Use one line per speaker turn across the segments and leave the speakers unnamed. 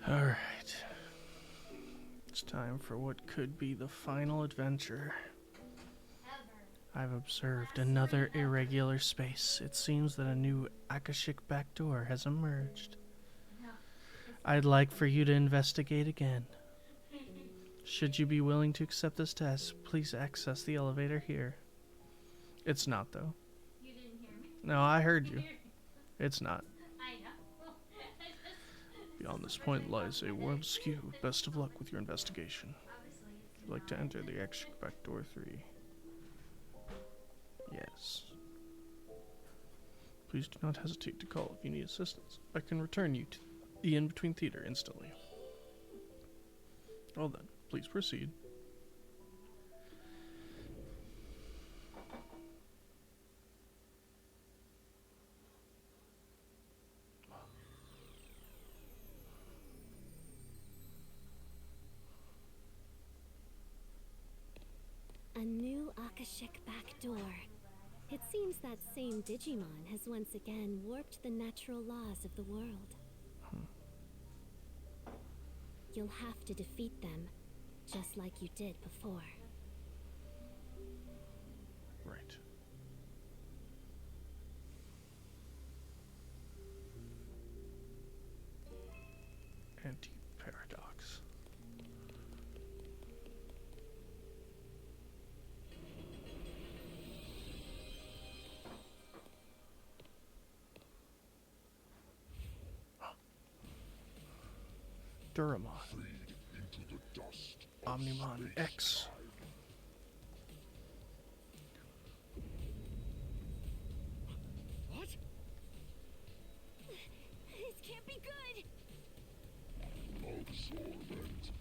Alright. It's time for what could be the final adventure. I've observed another irregular space. It seems that a new Akashic backdoor has emerged. I'd like for you to investigate again. Should you be willing to accept this test, please access the elevator here. It's not, though.
You didn't hear me?
No, I heard you. It's not.
I know.
Beyond this point lies a world skew. Best of luck with your investigation.
Obviously,
If you'd like to enter the Akashic backdoor 3. Yes. Please do not hesitate to call if you need assistance. I can return you to the in-between theater instantly. Well then, please proceed.
A new Akashic backdoor. It seems that same Digimon has once again warped the natural laws of the world. You'll have to defeat them, just like you did before.
Right. Anti-paradox. Duramon. Omnimon X.
What? This can't be good!
Absorbent.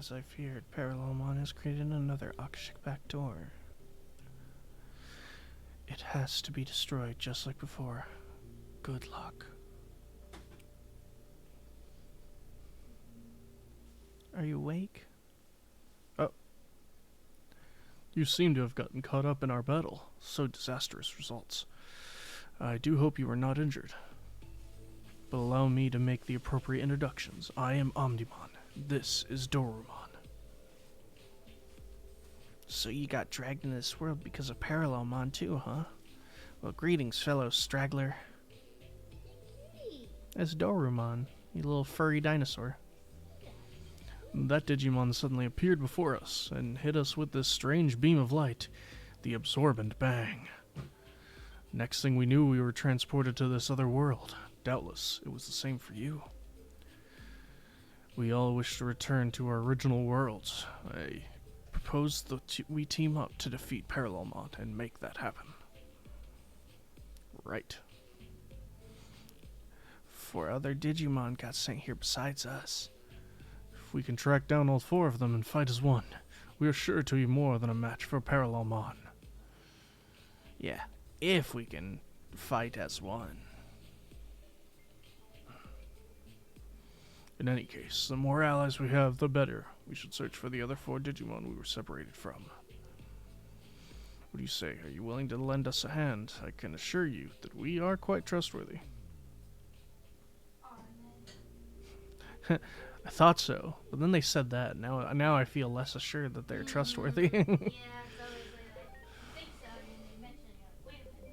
As I feared, Parallelmon has created another Akashic backdoor. It has to be destroyed just like before. Good luck. Are you awake? Oh. You seem to have gotten caught up in our battle. So disastrous results. I do hope you are not injured. But allow me to make the appropriate introductions. I am Omnimon. This is Dorumon. So you got dragged into this world because of Parallelmon too, huh? Well, greetings, fellow straggler. It's Dorumon, you little furry dinosaur. That Digimon suddenly appeared before us and hit us with this strange beam of light, the Absorbent Bang. Next thing we knew, we were transported to this other world. Doubtless, it was the same for you. We all wish to return to our original worlds. I propose that we team up to defeat Parallelmon and make that happen. Right. 4 other Digimon got sent here besides us. If we can track down all 4 of them and fight as one, we are sure to be more than a match for Parallelmon. Yeah, if we can fight as one. In any case, the more allies we have, the better. We should search for the other 4 Digimon we were separated from. What do you say? Are you willing to lend us a hand? I can assure you that we are quite trustworthy. I thought so, but then they said that. Now I feel less assured that they're trustworthy.
Yeah, it's always like that. You think so, and then they mention it. You're like, wait a minute.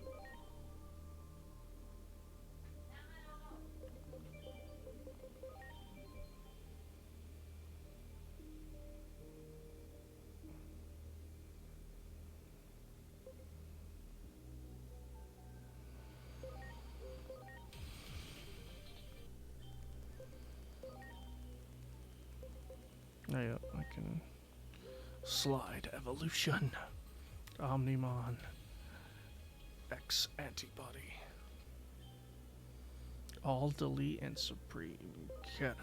Now I don't know.
Oh, yeah, I can slide evolution. Omnimon X antibody. All delete and supreme cannon.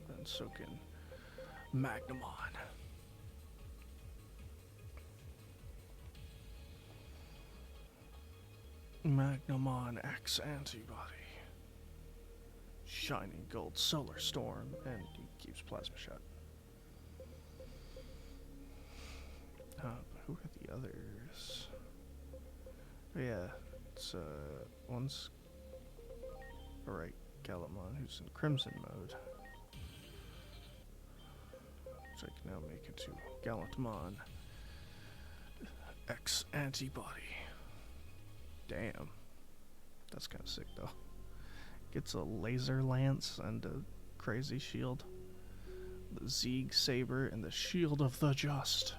And so can Magnamon. Magnamon X antibody. Shining Gold Solar Storm, and he keeps Plasma Shot. Who are the others? Oh yeah, it's one's alright, Gallimon, who's in Crimson mode. So I can now make it to Gallantmon X antibody. Damn. That's kind of sick, though. Gets a laser lance and a crazy shield. The Zeeg Saber and the Shield of the Just.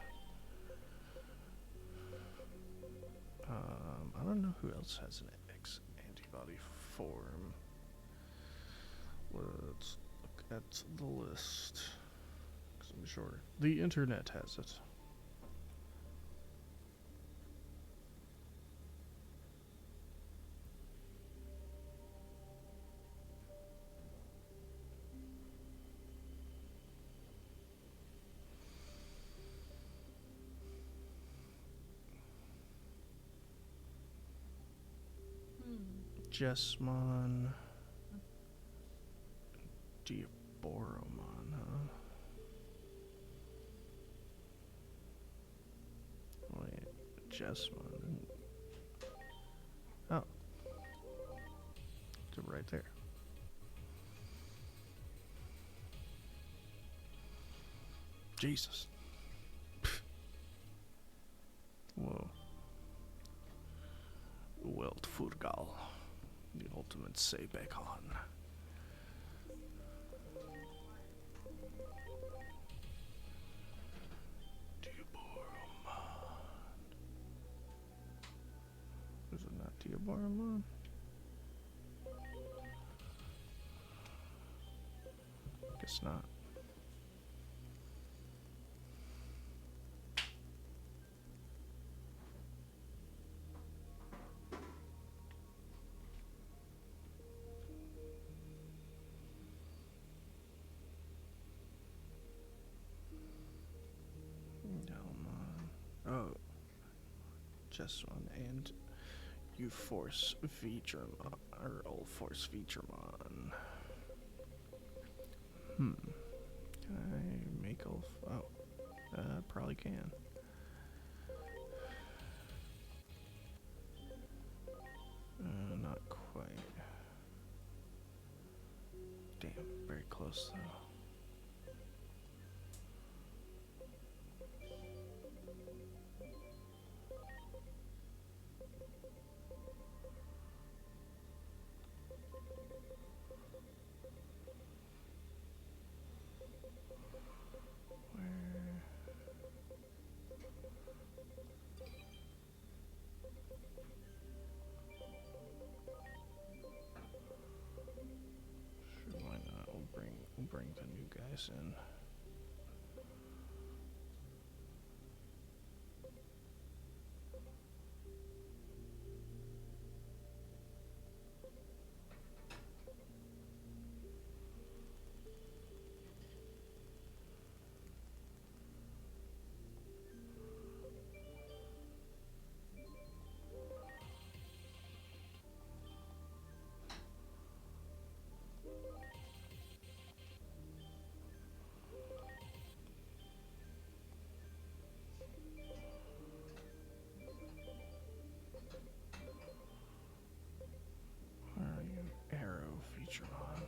I don't know who else has an X antibody form. Let's look at the list. 'Cause I'm sure the internet has it. Jessmon, Diaboromon, huh? Wait, Jessmon. Oh. It's right there. Jesus. Whoa. Welt Furgal. The ultimate Seibekon. Diaboromon. Is it not Diaboromon? Guess not. Jessamon and U-Force Featuremon, or All-Force Featuremon. Can I make all? Oh, probably can. Not quite. Damn, very close though. Sure, why not? We'll bring the new guys in. Where are you? Arrow Featuremon.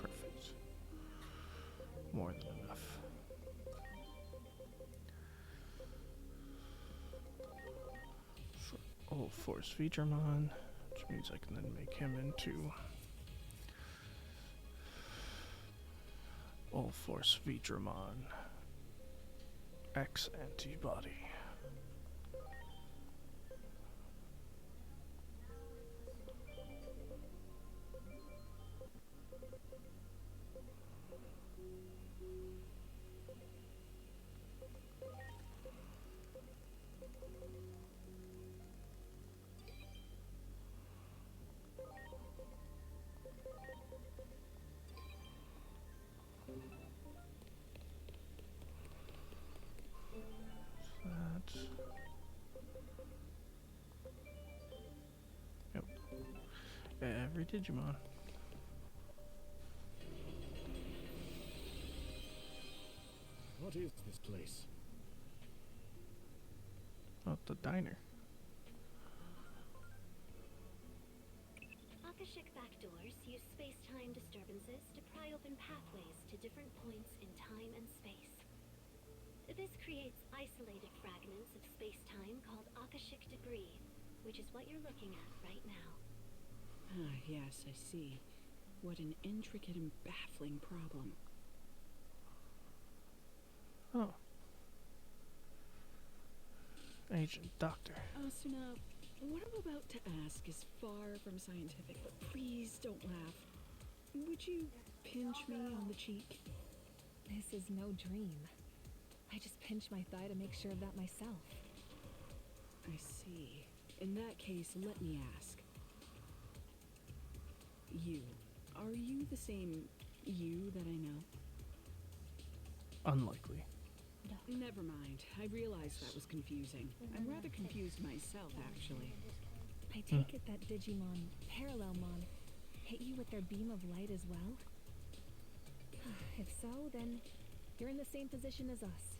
Perfect. More than enough. All-Force Featuremon, which means I can then make him into All-Force Featuremon X Antibody. Yep. Every Digimon.
What is this place?
Oh, the diner.
Akashic backdoors use space-time disturbances to pry open pathways to different points in time and space. This creates isolated fragments of space-time called Akashic debris, which is what you're looking at right now.
Ah, yes, I see. What an intricate and baffling problem.
Oh. Agent Doctor.
Asuna, what I'm about to ask is far from scientific, but please don't laugh. Would you pinch me on the cheek?
This is no dream. I just pinched my thigh to make sure of that myself.
I see. In that case, let me ask. Are you the same you that I know?
Unlikely.
Never mind. I realized that was confusing. I'm rather confused myself, actually.
I take it that Digimon, Parallelmon, hit you with their beam of light as well? If so, then you're in the same position as us.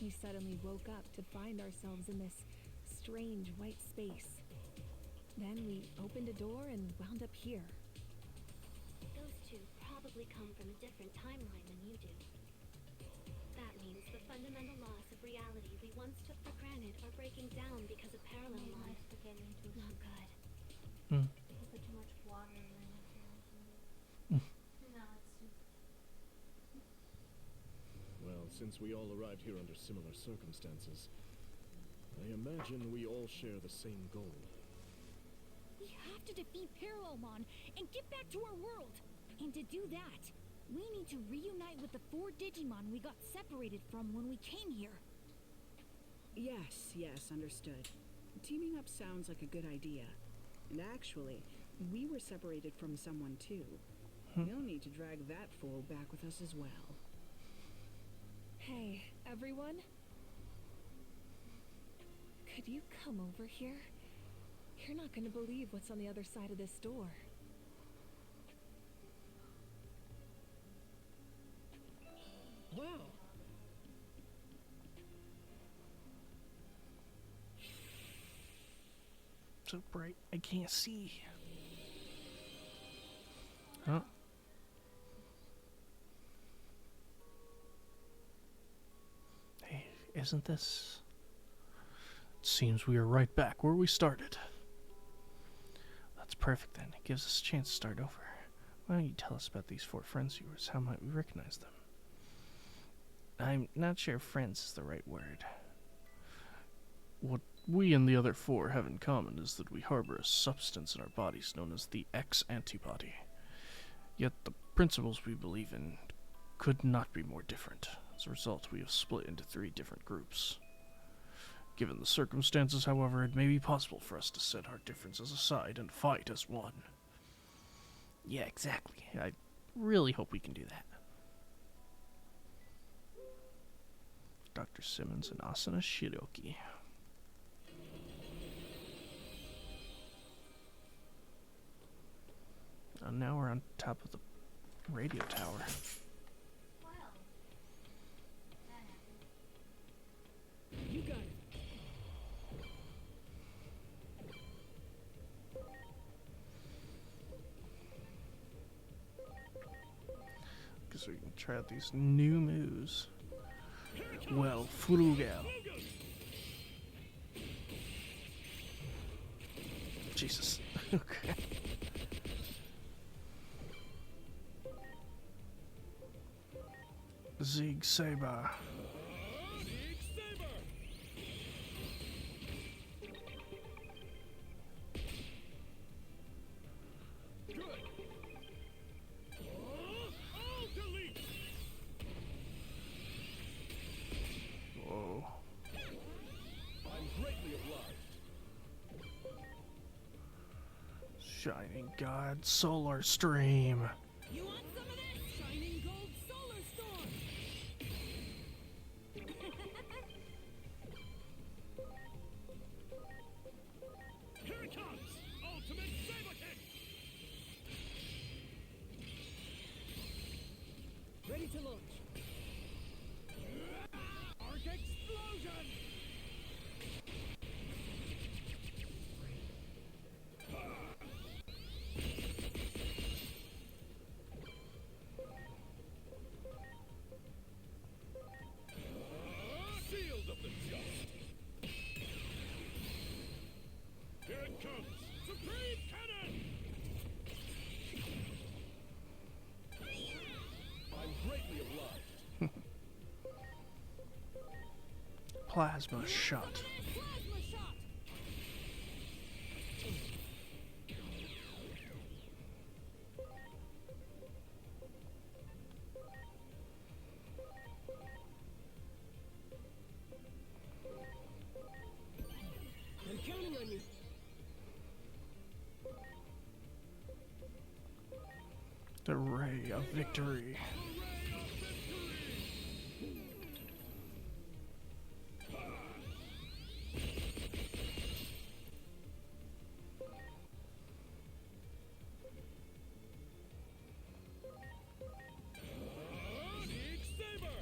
We suddenly woke up to find ourselves in this strange white space. Then we opened a door and wound up here.
Those two probably come from a different timeline than you do. That means the fundamental laws of reality we once took for granted are breaking down because of Parallelmon. Not good.
You put too much water in it. No, it's too.
Well, since we all arrived here under similar circumstances, I imagine we all share the same goal.
We have to defeat Parallelmon and get back to our world. And to do that,
We need to reunite with the 4 Digimon we got separated from when we came here.
Yes, understood. Teaming up sounds like a good idea. And actually, we were separated from someone too. We'll need to drag that fool back with us as well.
Hey, everyone? Could you come over here? You're not gonna believe what's on the other side of this door.
Wow.
So bright, I can't see. Huh? Hey, isn't this... It seems we are right back where we started. That's perfect then. It gives us a chance to start over. Why don't you tell us about these 4 friends of yours? How might we recognize them? I'm not sure if friends is the right word. What we and the other 4 have in common is that we harbor a substance in our bodies known as the X antibody. Yet the principles we believe in could not be more different. As a result, we have split into 3 different groups. Given the circumstances, however, it may be possible for us to set our differences aside and fight as one. Yeah, exactly. I really hope we can do that. Dr. Simmons and Asuna Shiroki. And now we're on top of the radio tower.
You got it.
Because we can try out these new moves. Well, Furugal. Jesus. Okay. Zig Saber. Whoa.
I'm greatly obliged.
Shining God Solar Stream.
You want some of this? Shining Gold Solar Storm!
Here it comes! Ultimate Saber Kick!
Ready to launch.
Arc Explosion! Shield of the Just! Here it comes! Supreme Cannon! I'm greatly obliged.
Plasma shot.
Plasma shot! I'm counting on you.
The Ray of Victory.
Big Saber!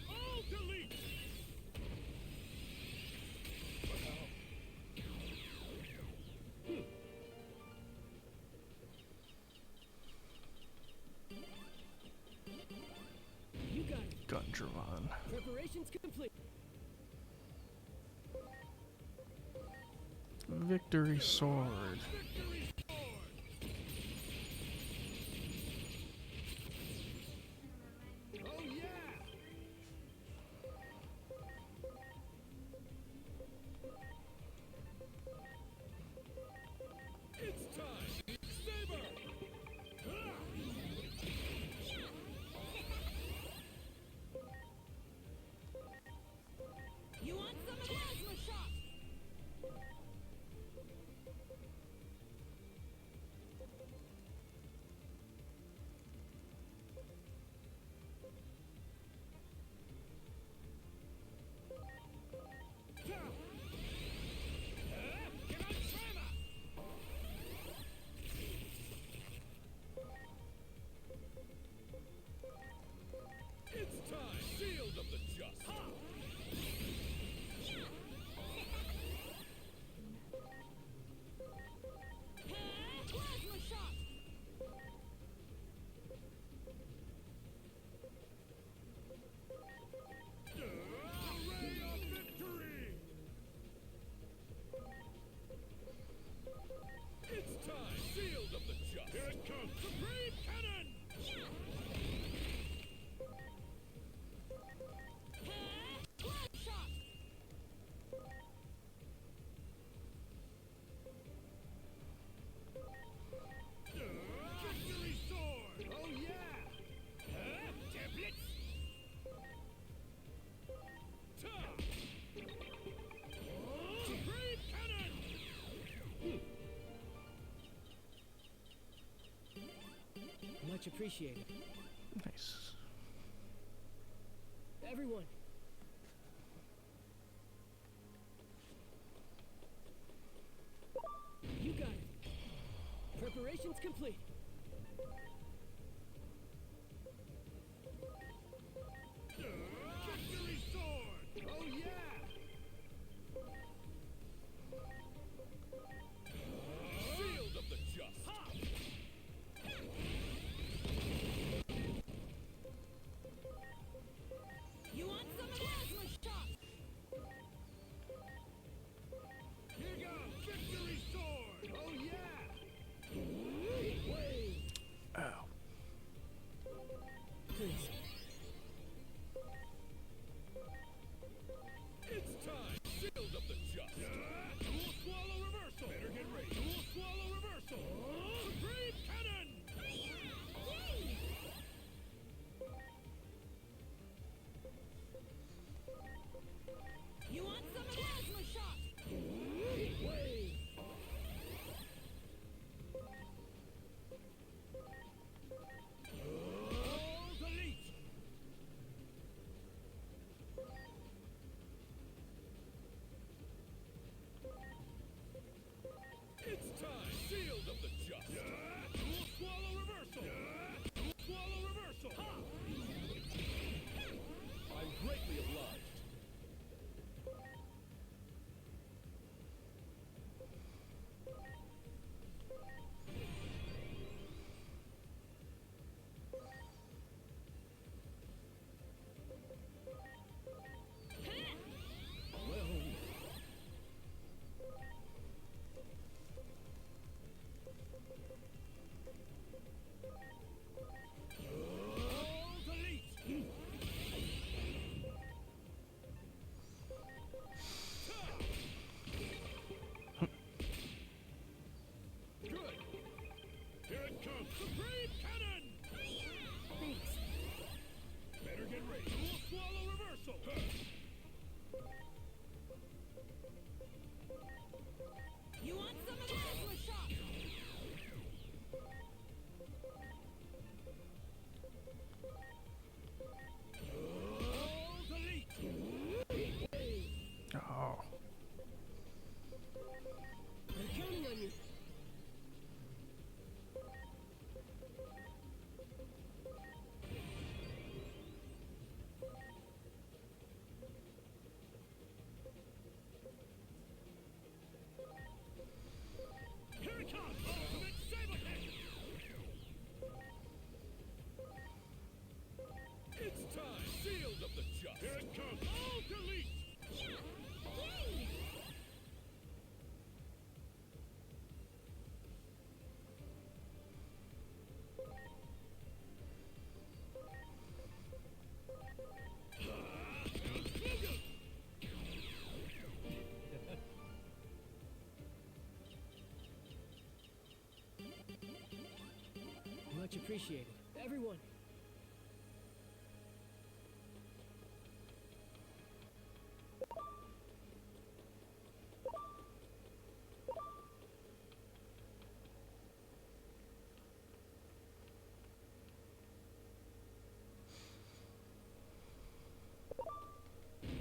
All delete!
You got it.
Gundramon.
Preparations complete.
Victory Sword.
Victory Sword! Oh yeah! It's time!
appreciated.
Nice.
Everyone. You got it. Preparations complete.
Victory sword! Oh yeah! Shield of the just! Ha!
You want some of this? My shot!
Here goes victory sword! Oh yeah!
Oh.
Please.
It's time! Shield of the just! Dual swallow reversal! Better get ready! Dual swallow reversal! Supreme cannon!
You want some of this? My shot!
All delete! It's time! Shield of the just! Dual swallow reversal! Dual swallow reversal! Ha! I'm greatly obliged. Well, all delete! Good! Here it comes! Supreme cannon!
Thanks.
Better get ready! Dual swallow reversal!
You want some of this? My shot!
All delete!
Oh.
I'm counting on you.
Here it comes! Ultimate Saber Kick! It's time! Shield of the just! Here it comes! All delete!
Much appreciated. Everyone.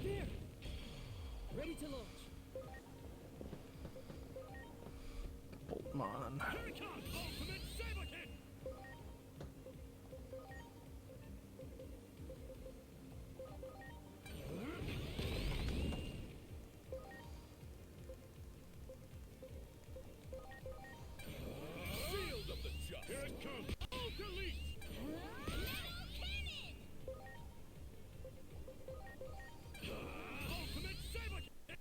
There! Ready to launch.
Boltmon.
Here it comes! Ultimate Saber Kick! Shield of the just! Here it comes! All delete! Ultimate Saber Kick!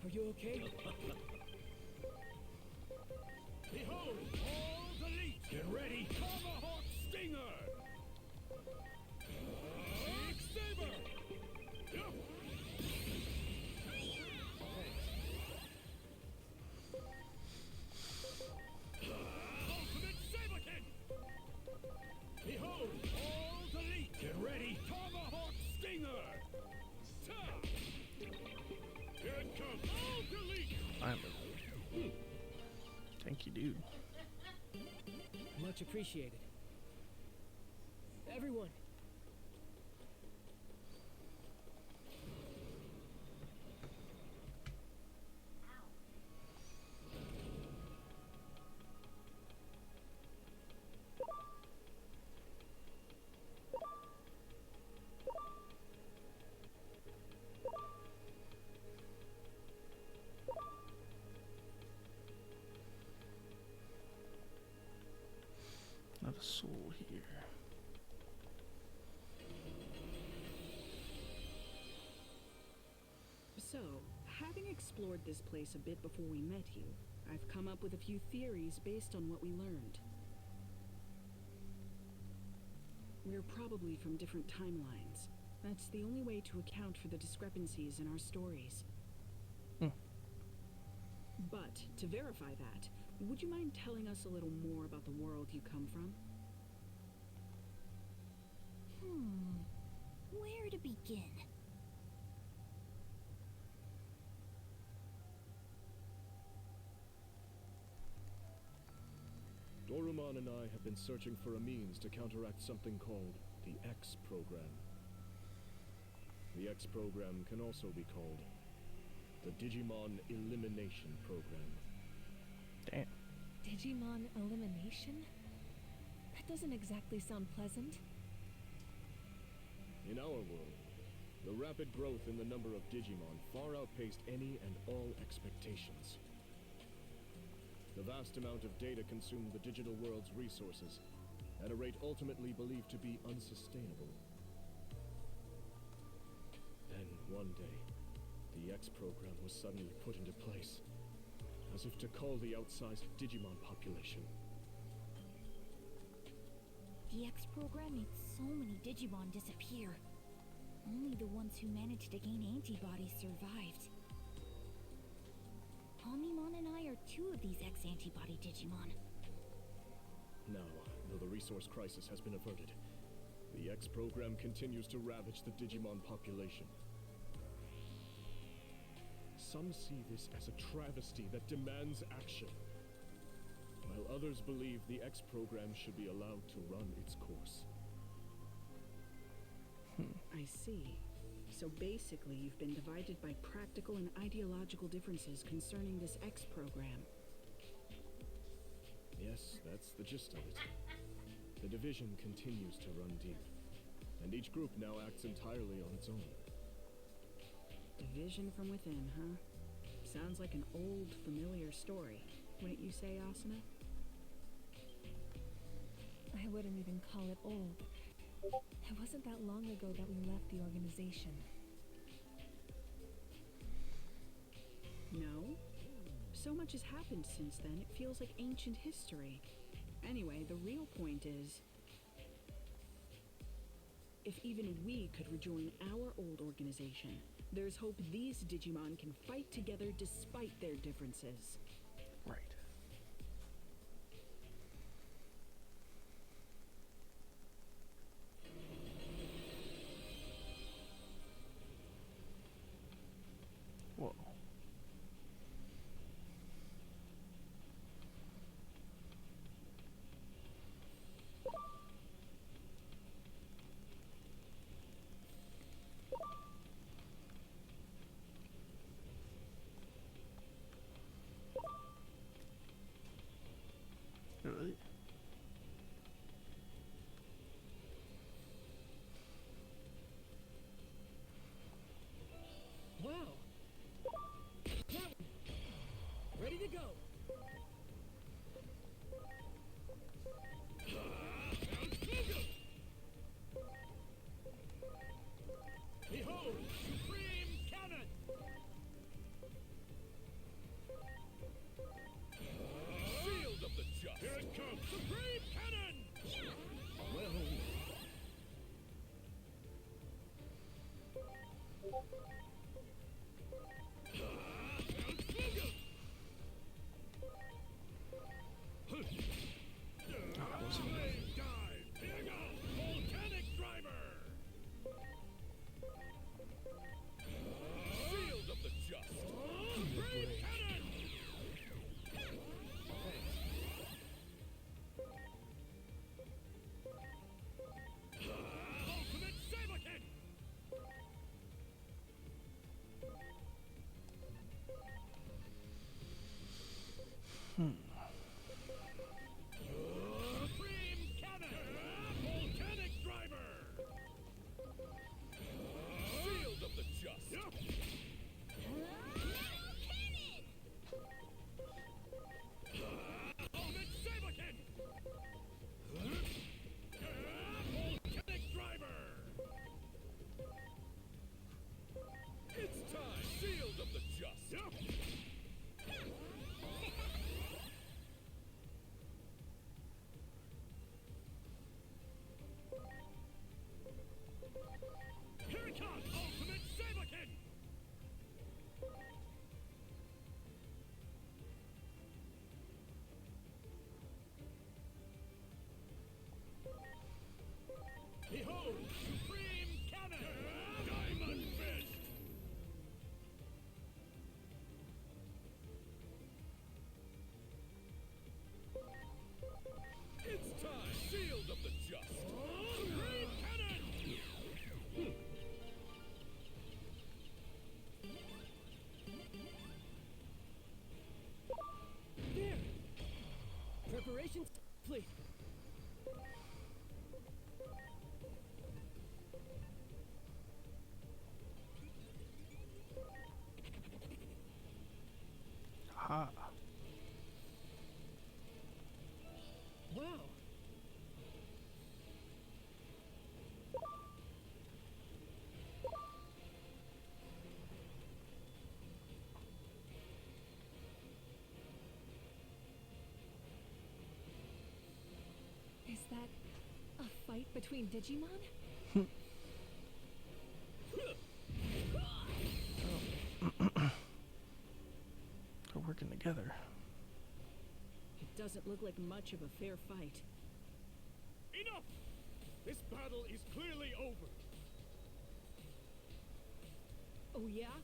Are you okay?
Behold, all delete! Get ready! Tomahawk Stinger! Big Saber! Yup. Ultimate Saber Kick! Behold, all delete! Get ready! Tomahawk Stinger! Ta! Here it comes! All delete!
Finally. Thank you, dude.
Much appreciated. Everyone,
Not a soul here.
So, having explored this place a bit before we met you, I've come up with a few theories based on what we learned. We're probably from different timelines. That's the only way to account for the discrepancies in our stories. But, to verify that, would you mind telling us a little more about the world you come from?
Where to begin?
Doruman and I have been searching for a means to counteract something called the X Program. The X Program can also be called the Digimon Elimination Program.
Damn.
Digimon elimination? That doesn't exactly sound pleasant.
In our world, the rapid growth in the number of Digimon far outpaced any and all expectations. The vast amount of data consumed the digital world's resources at a rate ultimately believed to be unsustainable. Then, one day, the X Program was suddenly put into place, as if to cull the outsized Digimon population.
The X program made so many Digimon disappear. Only the ones who managed to gain antibodies survived. Omnimon and I are two of these X-antibody Digimon.
Now, though the resource crisis has been averted, the X Program continues to ravage the Digimon population. Some see this as a travesty that demands action, while others believe the X Program should be allowed to run its course.
I see. So basically, you've been divided by practical and ideological differences concerning this X Program.
Yes, that's the gist of it. The division continues to run deep, and each group now acts entirely on its own.
Division from within, huh? Sounds like an old, familiar story. Wouldn't you say, Asuna?
I wouldn't even call it old. It wasn't that long ago that we left the organization.
No? So much has happened since then, it feels like ancient history. Anyway, the real point is, if even we could rejoin our old organization, there's hope these Digimon can fight together despite their differences.
Right. Whoa.
Behold, Supreme Cannon! Diamond Fist! It's time! Shield of the Just! Supreme Cannon!
There! Preparations complete.
Ha.
Wow.
Is that a fight between Digimon?
They're working together.
It doesn't look like much of a fair fight.
Enough! This battle is clearly over.
Oh yeah?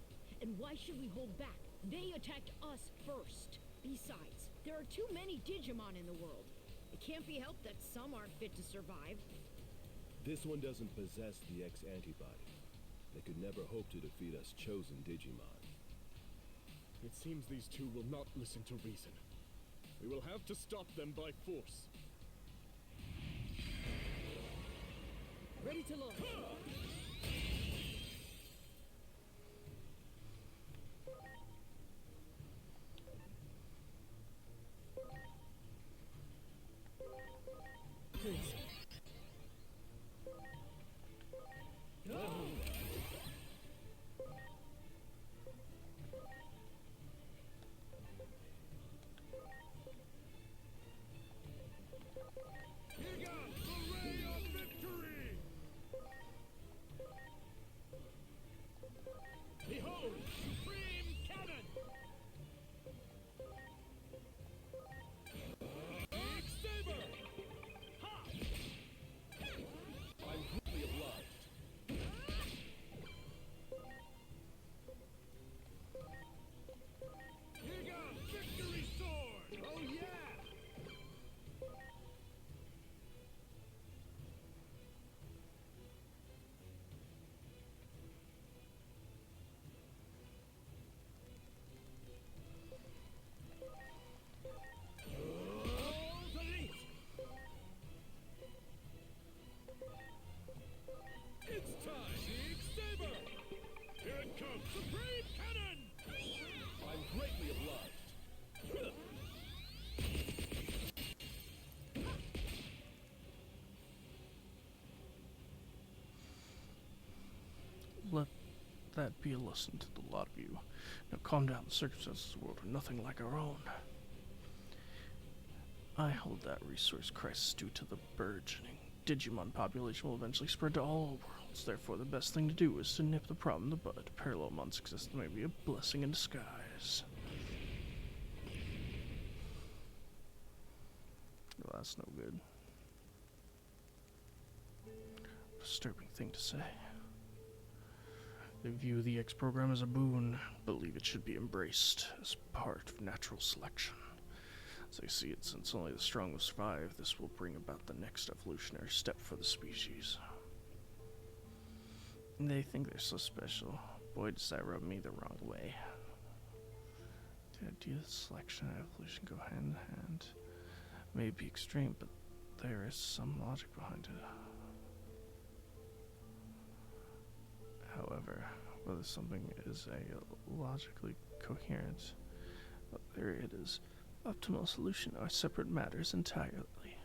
And why should we hold back? They attacked us first. Besides, there are too many Digimon in the world. It can't be helped that some aren't fit to survive.
This one doesn't possess the X antibody. They could never hope to defeat us chosen Digimon. It seems these two will not listen to reason. We will have to stop them by force.
Ready to launch. Please.
Here comes the ray of victory! Behold, Supreme Cannon! Big Saber! Ha! I'm greatly obliged. Here comes Victory Sword! Oh yeah! It's time! Big Saber! Here it comes! Supreme Cannon! I'm greatly obliged.
Let that be a lesson to the lot of you. Now calm down. The circumstances of the world are nothing like our own. I hold that resource crisis due to the burgeoning Digimon population will eventually spread to all worlds. It's therefore the best thing to do is to nip the problem in the bud. Parallelmon's existence may be a blessing in disguise. Well, that's no good. Disturbing thing to say. They view the X program as a boon, believe it should be embraced as part of natural selection. As I see it, since only the strong will survive, this will bring about the next evolutionary step for the species. They think they're so special. Boy, does that rub me the wrong way. The idea that selection and evolution go hand in hand may be extreme, but there is some logic behind it. However, whether something is logically coherent, whether it is optimal solution, are separate matters entirely.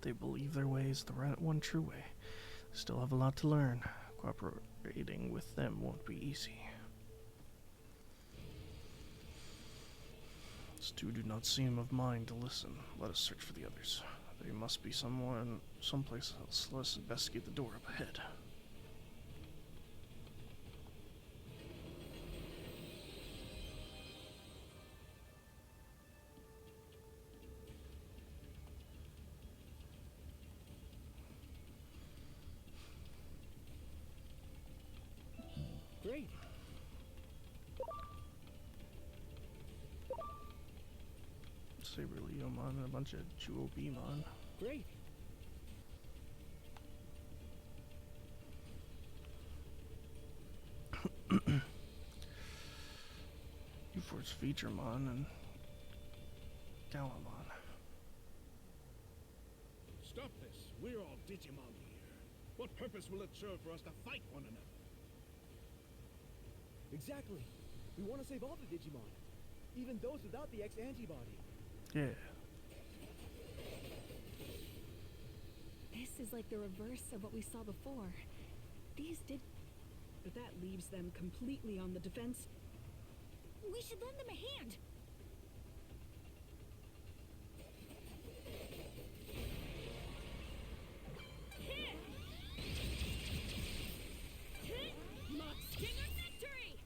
They believe their way is the one true way. They still have a lot to learn. Cooperating with them won't be easy. These two do not seem of mind to listen. Let us search for the others. There must be someplace else. Let us investigate the door up ahead.
Great.
Saberleomon and a bunch of Jewelbeemon.
Great.
Uforce Featuremon and Galamon.
Stop this. We're all Digimon here. What purpose will it serve for us to fight one another?
Exactly. We want to save all the Digimon, even those without the X antibody.
Yeah.
This is like the reverse of what we saw before. These did.
But that leaves them completely on the defense.
We should lend them a hand.
Mox King of Victory!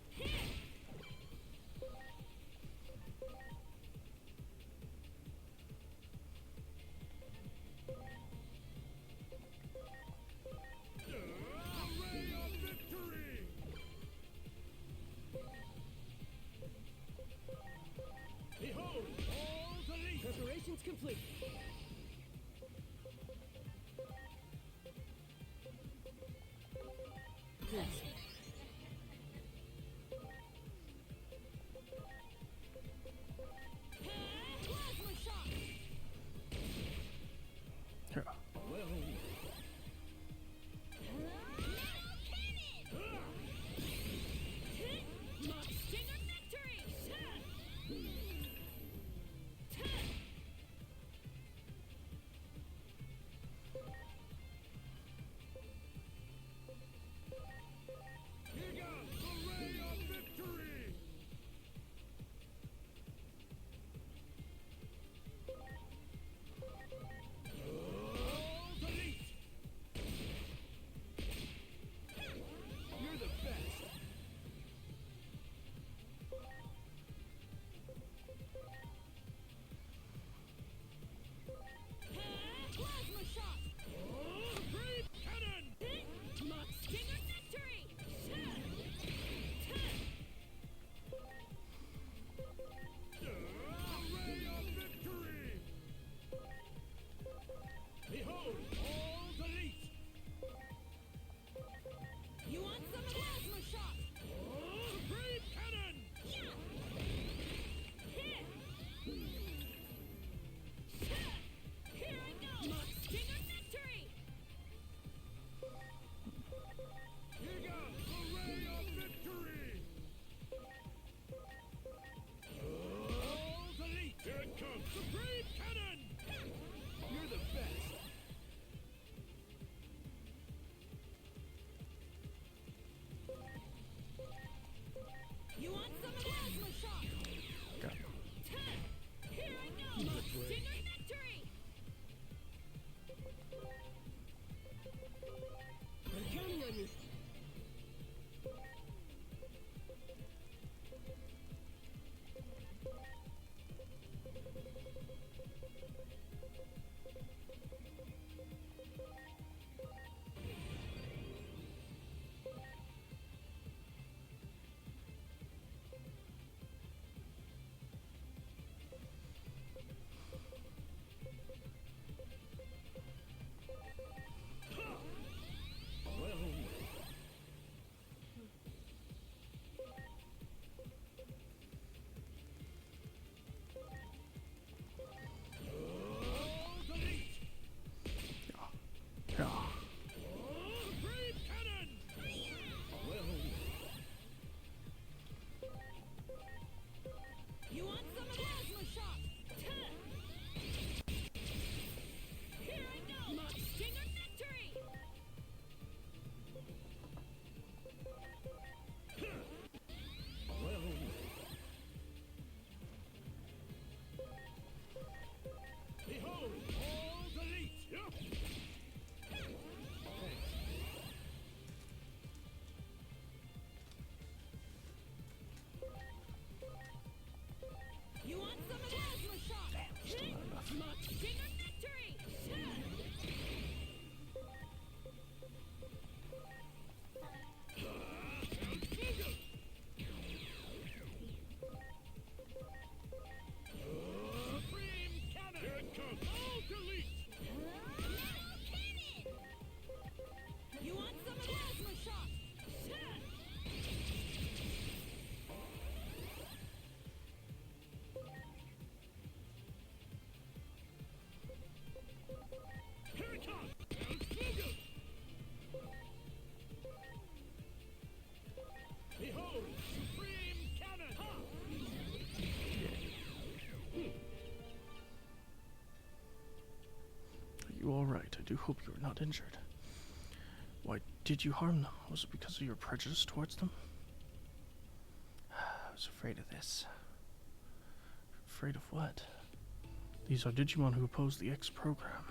right. I do hope you are not injured. Why did you harm them? Was it because of your prejudice towards them? I was afraid of this. Afraid of what? These are Digimon who oppose the X program.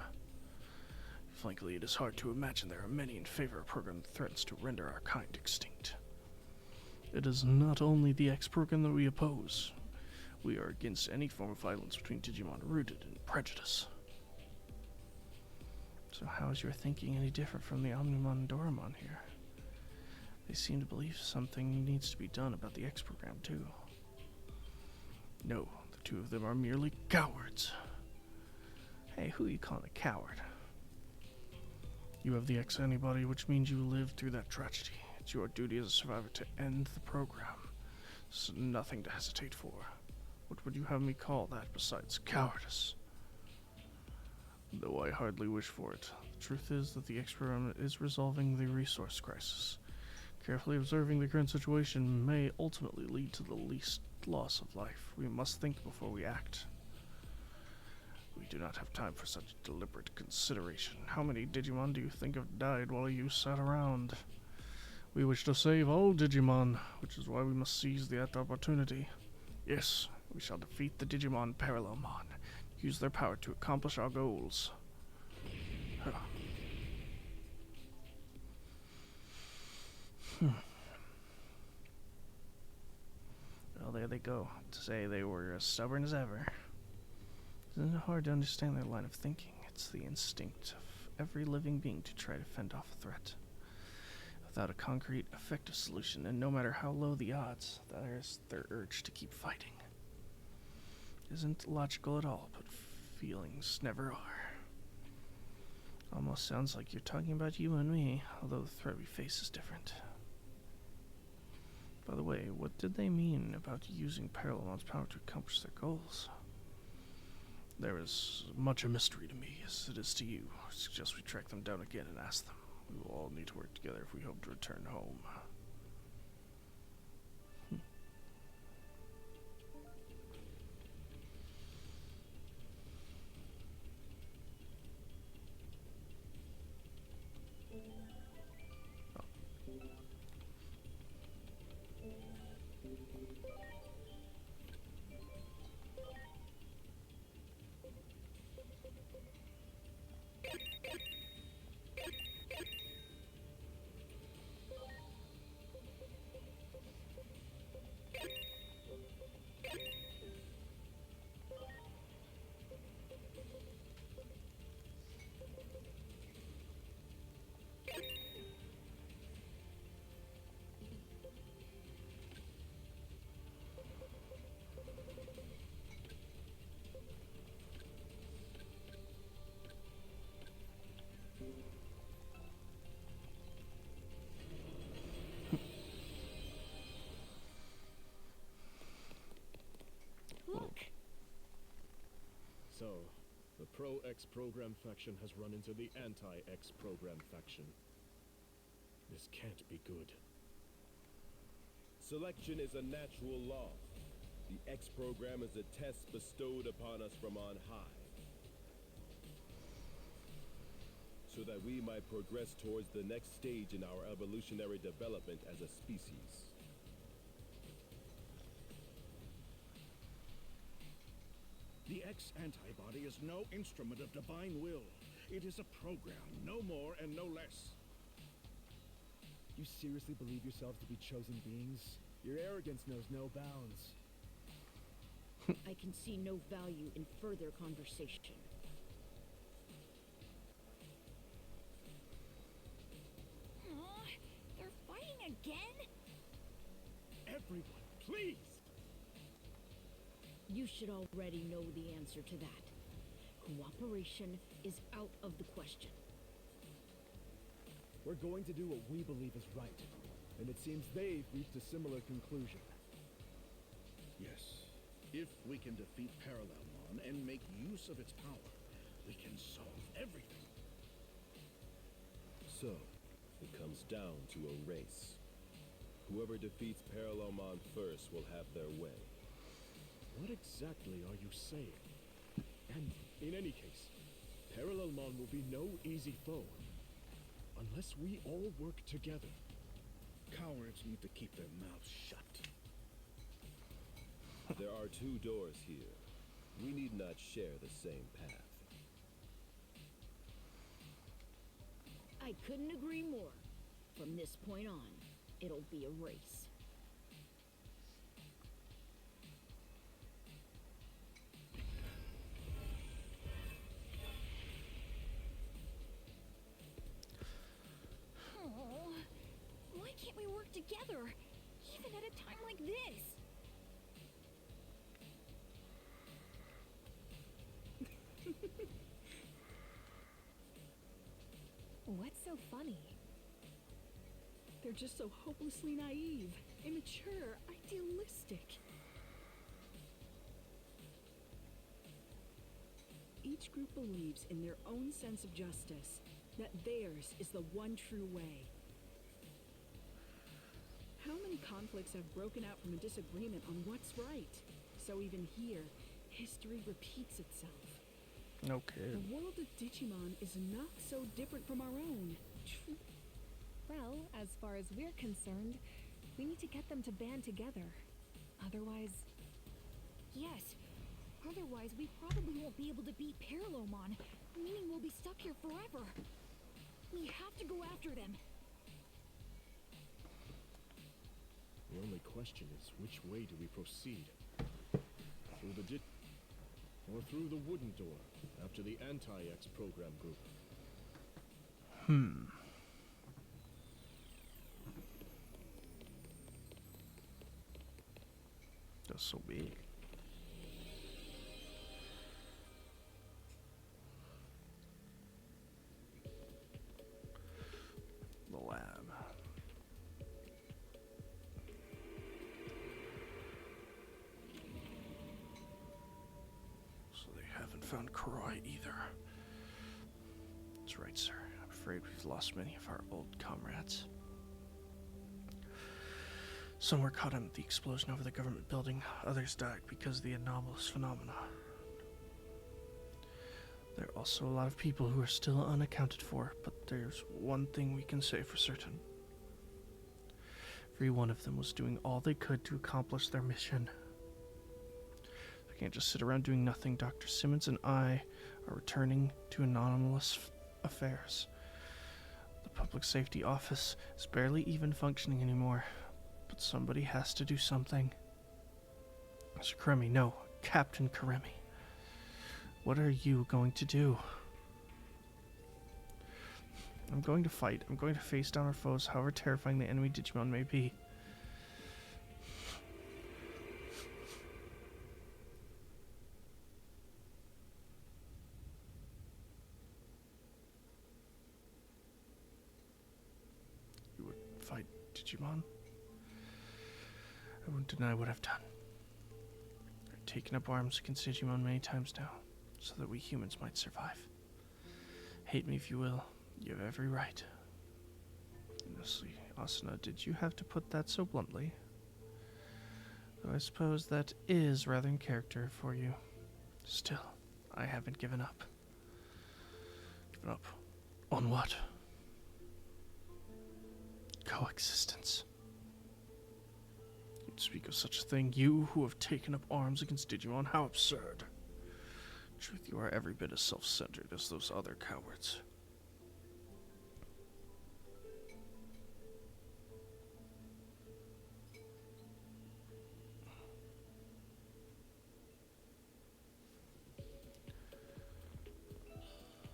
Frankly, it is hard to imagine there are many in favor of a program that threatens to render our kind extinct. It is not only the X program that we oppose. We are against any form of violence between Digimon rooted in prejudice. So how is your thinking any different from the Omnimon and Doramon here? They seem to believe something needs to be done about the X program too. No, the two of them are merely cowards. Hey, who are you calling a coward? You have the X antibody, which means you lived through that tragedy. It's your duty as a survivor to end the program. This is nothing to hesitate for. What would you have me call that besides cowardice? Though I hardly wish for it, the truth is that the X program is resolving the resource crisis. Carefully observing the current situation may ultimately lead to the least loss of life. We must think before we act. We do not have time for such deliberate consideration. How many Digimon do you think have died while you sat around? We wish to save all Digimon, which is why we must seize that opportunity. Yes, we shall defeat the Digimon Parallelmon, use their power to accomplish our goals. Well, there they go, to say they were as stubborn as ever. Isn't it hard to understand their line of thinking? It's the instinct of every living being to try to fend off a threat. Without a concrete, effective solution, and no matter how low the odds, there's their urge to keep fighting. Isn't logical at all, but feelings never are. Almost sounds like you're talking about you and me, although the threat we face is different. By the way, what did they mean about using Parallelmon's power to accomplish their goals? There is much a mystery to me, as it is to you. I suggest we track them down again and ask them. We will all need to work together if we hope to return home.
Look!
So, the pro-X program faction has run into the anti-X program faction. This can't be good.
Selection is a natural law. The X program is a test bestowed upon us from on high, so that we might progress towards the next stage in our evolutionary development as a species.
The X antibody is no instrument of divine will. It is a program, no more and no less.
You seriously believe yourselves to be chosen beings? Your arrogance knows no bounds.
I can see no value in further conversation.
Aw, they're fighting again?
Everyone, please!
You should already know the answer to that. Cooperation is out of the question.
We're going to do what we believe is right, and it seems they've reached a similar conclusion.
Yes. If we can defeat Parallelmon and make use of its power, we can solve everything.
So, it comes down to a race. Whoever defeats Parallelmon first will have their way.
What exactly are you saying?
And in any case, Parallelmon will be no easy foe. Unless we all work together.
Cowards need to keep their mouths shut.
There are 2 doors here. We need not share the same path.
I couldn't agree more. From this point on, it'll be a race.
Oh, why can't we work together? Even at a time like this?
What's so funny?
They're just so hopelessly naive, immature, idealistic. Each group believes in their own sense of justice, that theirs is the one true way. How many conflicts have broken out from a disagreement on what's right? So even here, history repeats itself.
Okay.
The world of Digimon is not so different from our own.
Well, as far as we're concerned, we need to get them to band together. Otherwise...
Yes. Otherwise, we probably won't be able to beat Parallelmon, meaning we'll be stuck here forever. We have to go after them.
The only question is, which way do we proceed? Through the or through the wooden door, after the Anti-X program group?
Just so be it. The lab. So they haven't found Kuroi either. That's right, sir. I'm afraid we've lost many of our old comrades. Some were caught in the explosion over the government building. Others died because of the anomalous phenomena. There are also a lot of people who are still unaccounted for, but there's one thing we can say for certain. Every one of them was doing all they could to accomplish their mission. We can't just sit around doing nothing. Dr. Simmons and I are returning to anomalous affairs. The public safety office is barely even functioning anymore, but somebody has to do something. Mr. Karemi, no, Captain Karemi. What are you going to do? I'm going to fight. I'm going to face down our foes, however terrifying the enemy Digimon may be. You would fight Digimon? I won't deny what I've done. I've taken up arms against Digimon many times now, so that we humans might survive. Hate me if you will. You have every right. Honestly, Asuna, did you have to put that so bluntly? Though I suppose that is rather in character for you. Still, I haven't given up. Given up on what? Coexistence. You'd speak of such a thing, you who have taken up arms against Digimon, how absurd. In truth, you are every bit as self-centered as those other cowards.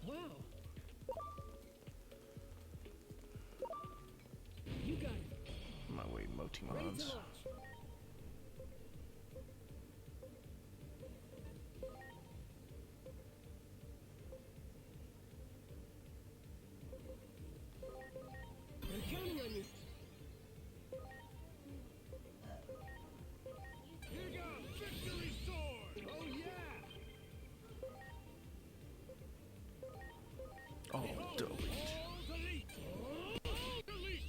Wow. You got it.
My way,
Ready to
Motimons.
launch. I'm counting on you.
Here goes Victory Sword! Oh yeah!
Oh, delete.
All delete! All delete!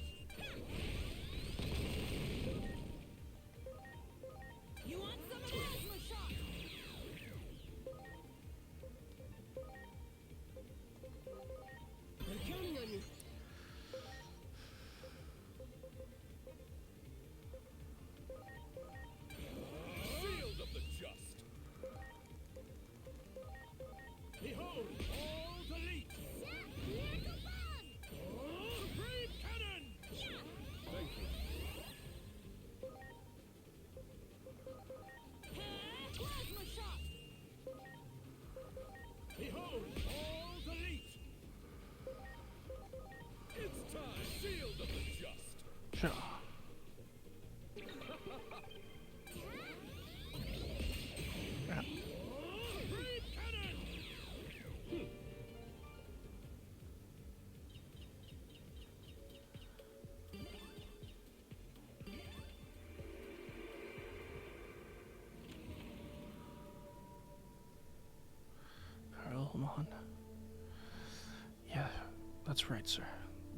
That's right, sir.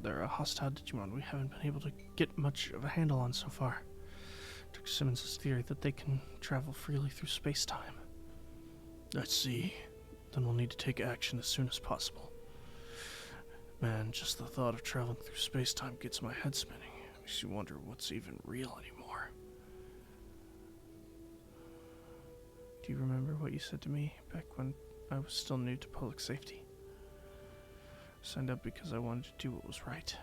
They're a hostile Digimon we haven't been able to get much of a handle on so far. Dr. Simmons' theory that they can travel freely through space-time. I see. Then we'll need to take action as soon as possible. Man, just the thought of traveling through space-time gets my head spinning. Makes you wonder what's even real anymore. Do you remember what you said to me back when I was still new to public safety? I signed up because I wanted to do what was right.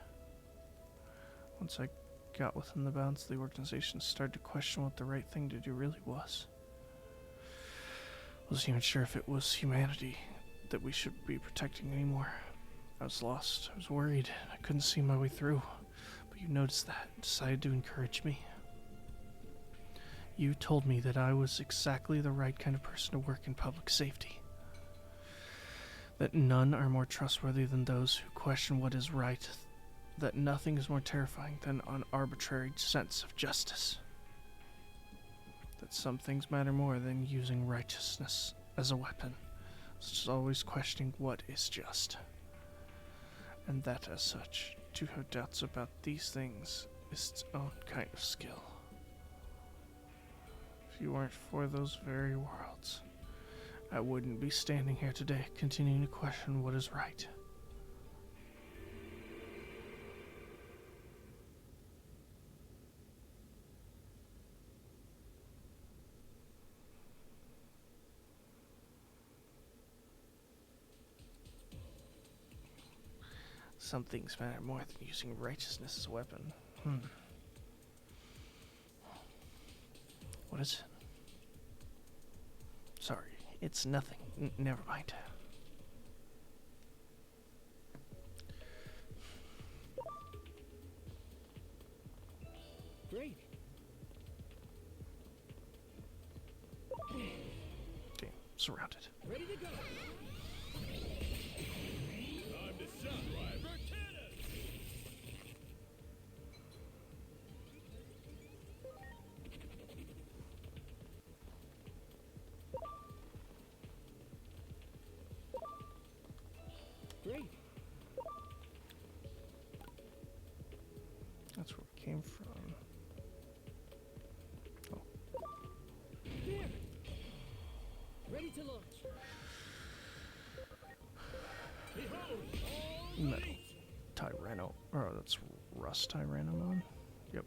Once I got within the bounds of the organization, started to question what the right thing to do really was. Wasn't even sure if it was humanity that we should be protecting anymore. I was lost, I was worried, I couldn't see my way through. But you noticed that and decided to encourage me. You told me that I was exactly the right kind of person to work in public safety. That none are more trustworthy than those who question what is right. That nothing is more terrifying than an arbitrary sense of justice. That some things matter more than using righteousness as a weapon, such as always questioning what is just. And that, as such, to have doubts about these things is its own kind of skill. If you weren't for those very worlds, I wouldn't be standing here today continuing to question what is right. Some things matter more than using righteousness as a weapon. What is it? Sorry, it's nothing. Never mind.
Great.
Okay, surrounded.
Ready to go. Time to shine, right?
Great.
That's where we came from. Oh.
There! Ready to launch. Behold, all
Metal Tyranno. Oh, that's Rust Tyrannomon? Yep.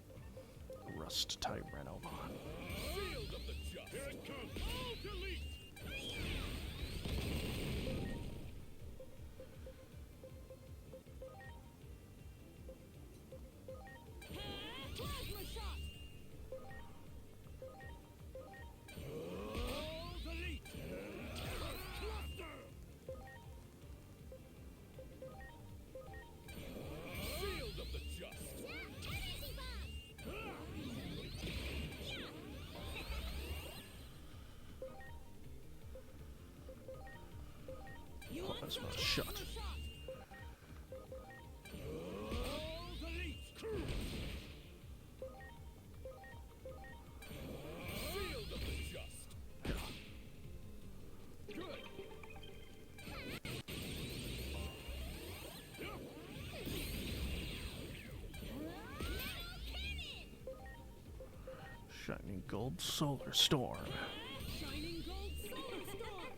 Rust Tyrannomon.
Shield of the just. Here it comes. All delete.
plasma shot.
All delete. Cluster. Shield of the just.
You
Oh,
want
that's
some
not a
plasma
shot.
All delete. Shield of the just. Good.
Shining Gold Solar Storm.
Shining gold solar storm.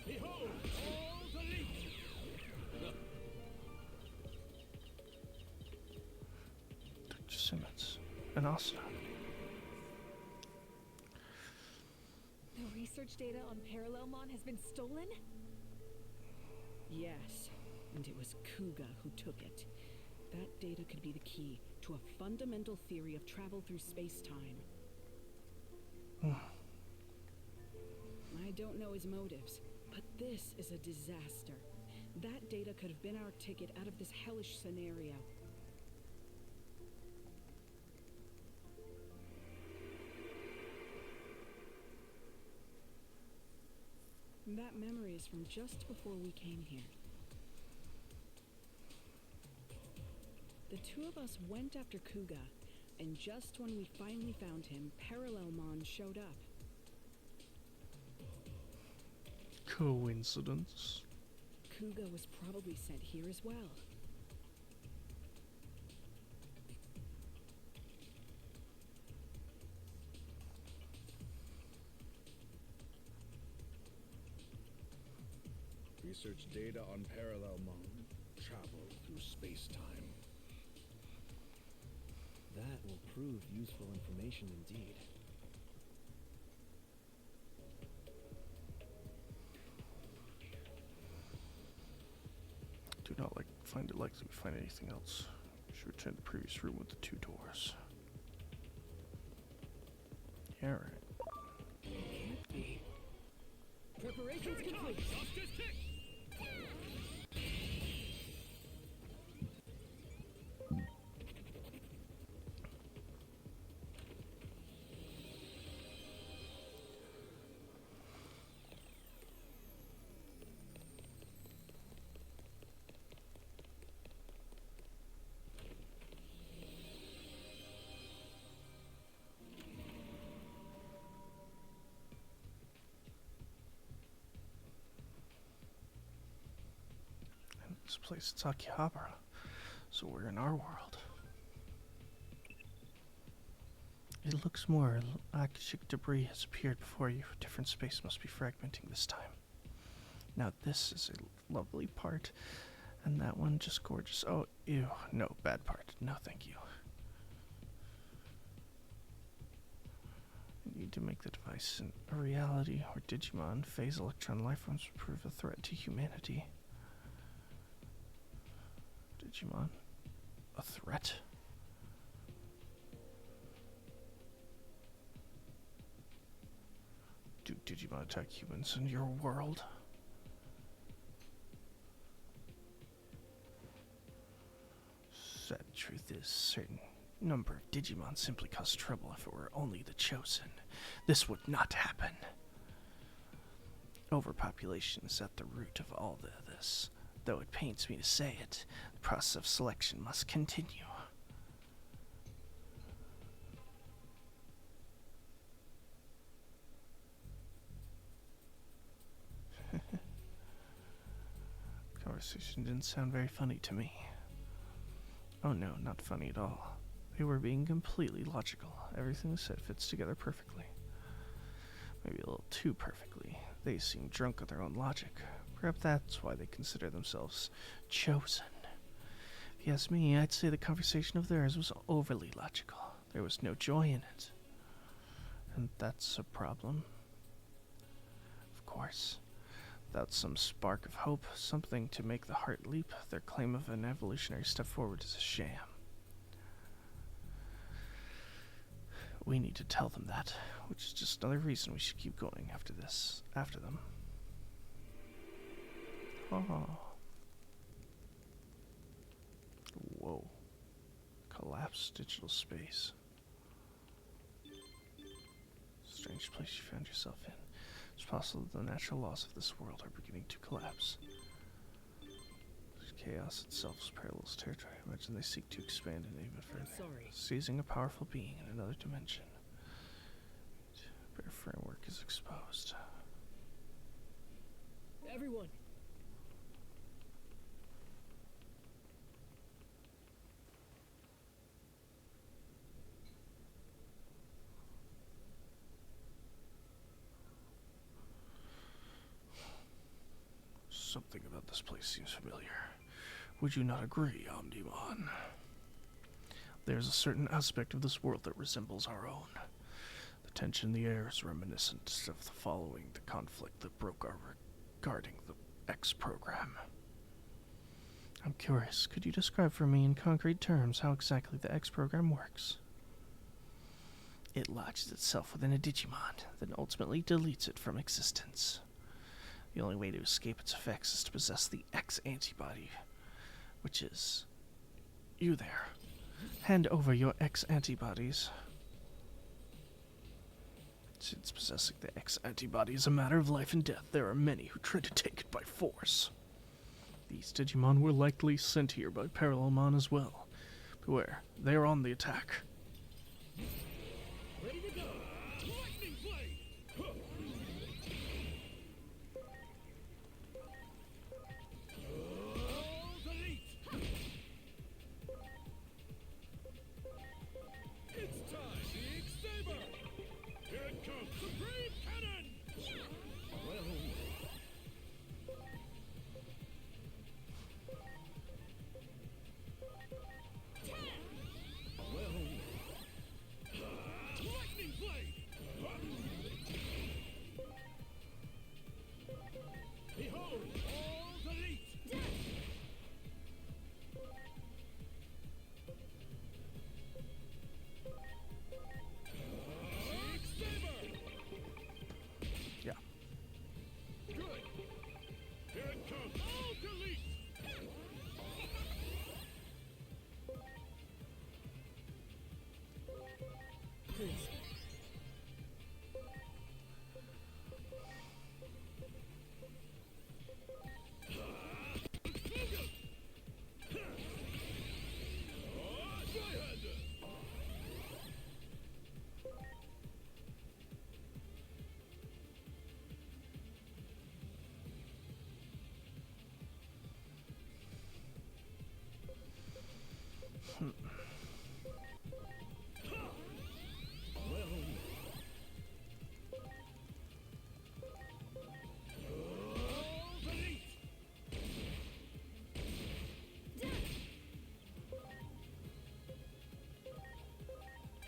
Behold, all delete.
Dr. Simmons. And Asta.
The research data on Parallelmon has been stolen?
Yes, and it was Kuga who took it. That data could be the key to a fundamental theory of travel through space-time. I don't know his motives, but this is a disaster. That data could have been our ticket out of this hellish scenario. That memory is from just before we came here. The two of us went after Kuga, and just when we finally found him, Parallelmon showed up.
Coincidence?
Kuga was probably sent here as well.
Research data on Parallelmon. Travel through space-time.
That will prove useful information indeed.
Do not find it likely we find anything else. We should return to the previous room with the 2 doors. Yeah, right.
Can't be.
Preparations complete.
This place is Akihabara, so we're in our world. It looks more Akashic debris has appeared before you. Different space must be fragmenting this time. Now this is a lovely part, and that one just gorgeous. Oh, ew, no, bad part. No, thank you. I need to make the device a reality, or Digimon, phase electron lifeforms will prove a threat to humanity. Digimon? A threat? Do Digimon attack humans in your world? Sad truth is, certain number of Digimon simply cause trouble if it were only the chosen. This would not happen. Overpopulation is at the root of all this. Though it pains me to say it, the process of selection must continue. Conversation didn't sound very funny to me. Oh no, not funny at all. They were being completely logical. Everything they said fits together perfectly. Maybe a little too perfectly. They seem drunk of their own logic. Perhaps that's why they consider themselves chosen. If you ask me, I'd say the conversation of theirs was overly logical. There was no joy in it. And that's a problem. Of course. Without some spark of hope, something to make the heart leap, their claim of an evolutionary step forward is a sham. We need to tell them that, which is just another reason we should keep going after them. Oh. Whoa. Collapsed digital space. Strange place you found yourself in. It's possible that the natural laws of this world are beginning to collapse. Chaos itself is parallels territory. Imagine they seek to expand it even further. Seizing a powerful being in another dimension. Their framework is exposed.
Everyone.
Something about this place seems familiar. Would you not agree, Omnimon? There's a certain aspect of this world that resembles our own. The tension in the air is reminiscent of the following the conflict that broke out regarding the X program. I'm curious, could you describe for me in concrete terms how exactly the X program works? It lodges itself within a Digimon, then ultimately deletes it from existence. The only way to escape its effects is to possess the X antibody, which is you there. Hand over your X antibodies. Since possessing the X antibody is a matter of life and death, there are many who try to take it by force. These Digimon were likely sent here by Parallelmon as well. Beware, they are on the attack.
Ready to go! Lightning blade!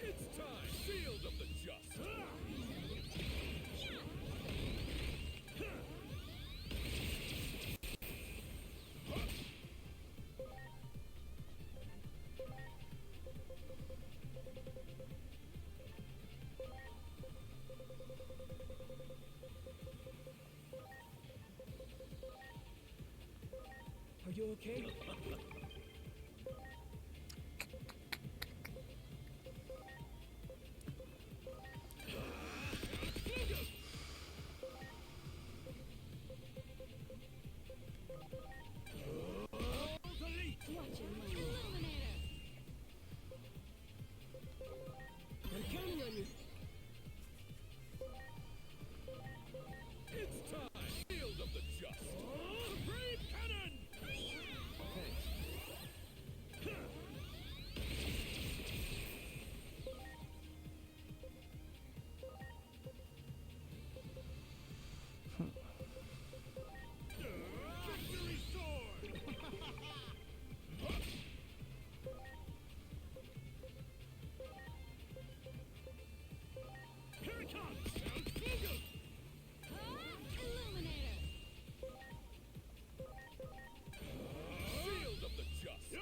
It's time! Shield of the Just!
Are you okay?
I'm counting on you! It's time! Shield of the Just! Supreme Cannon! Victory Sword! Here it comes! Shield of the Just!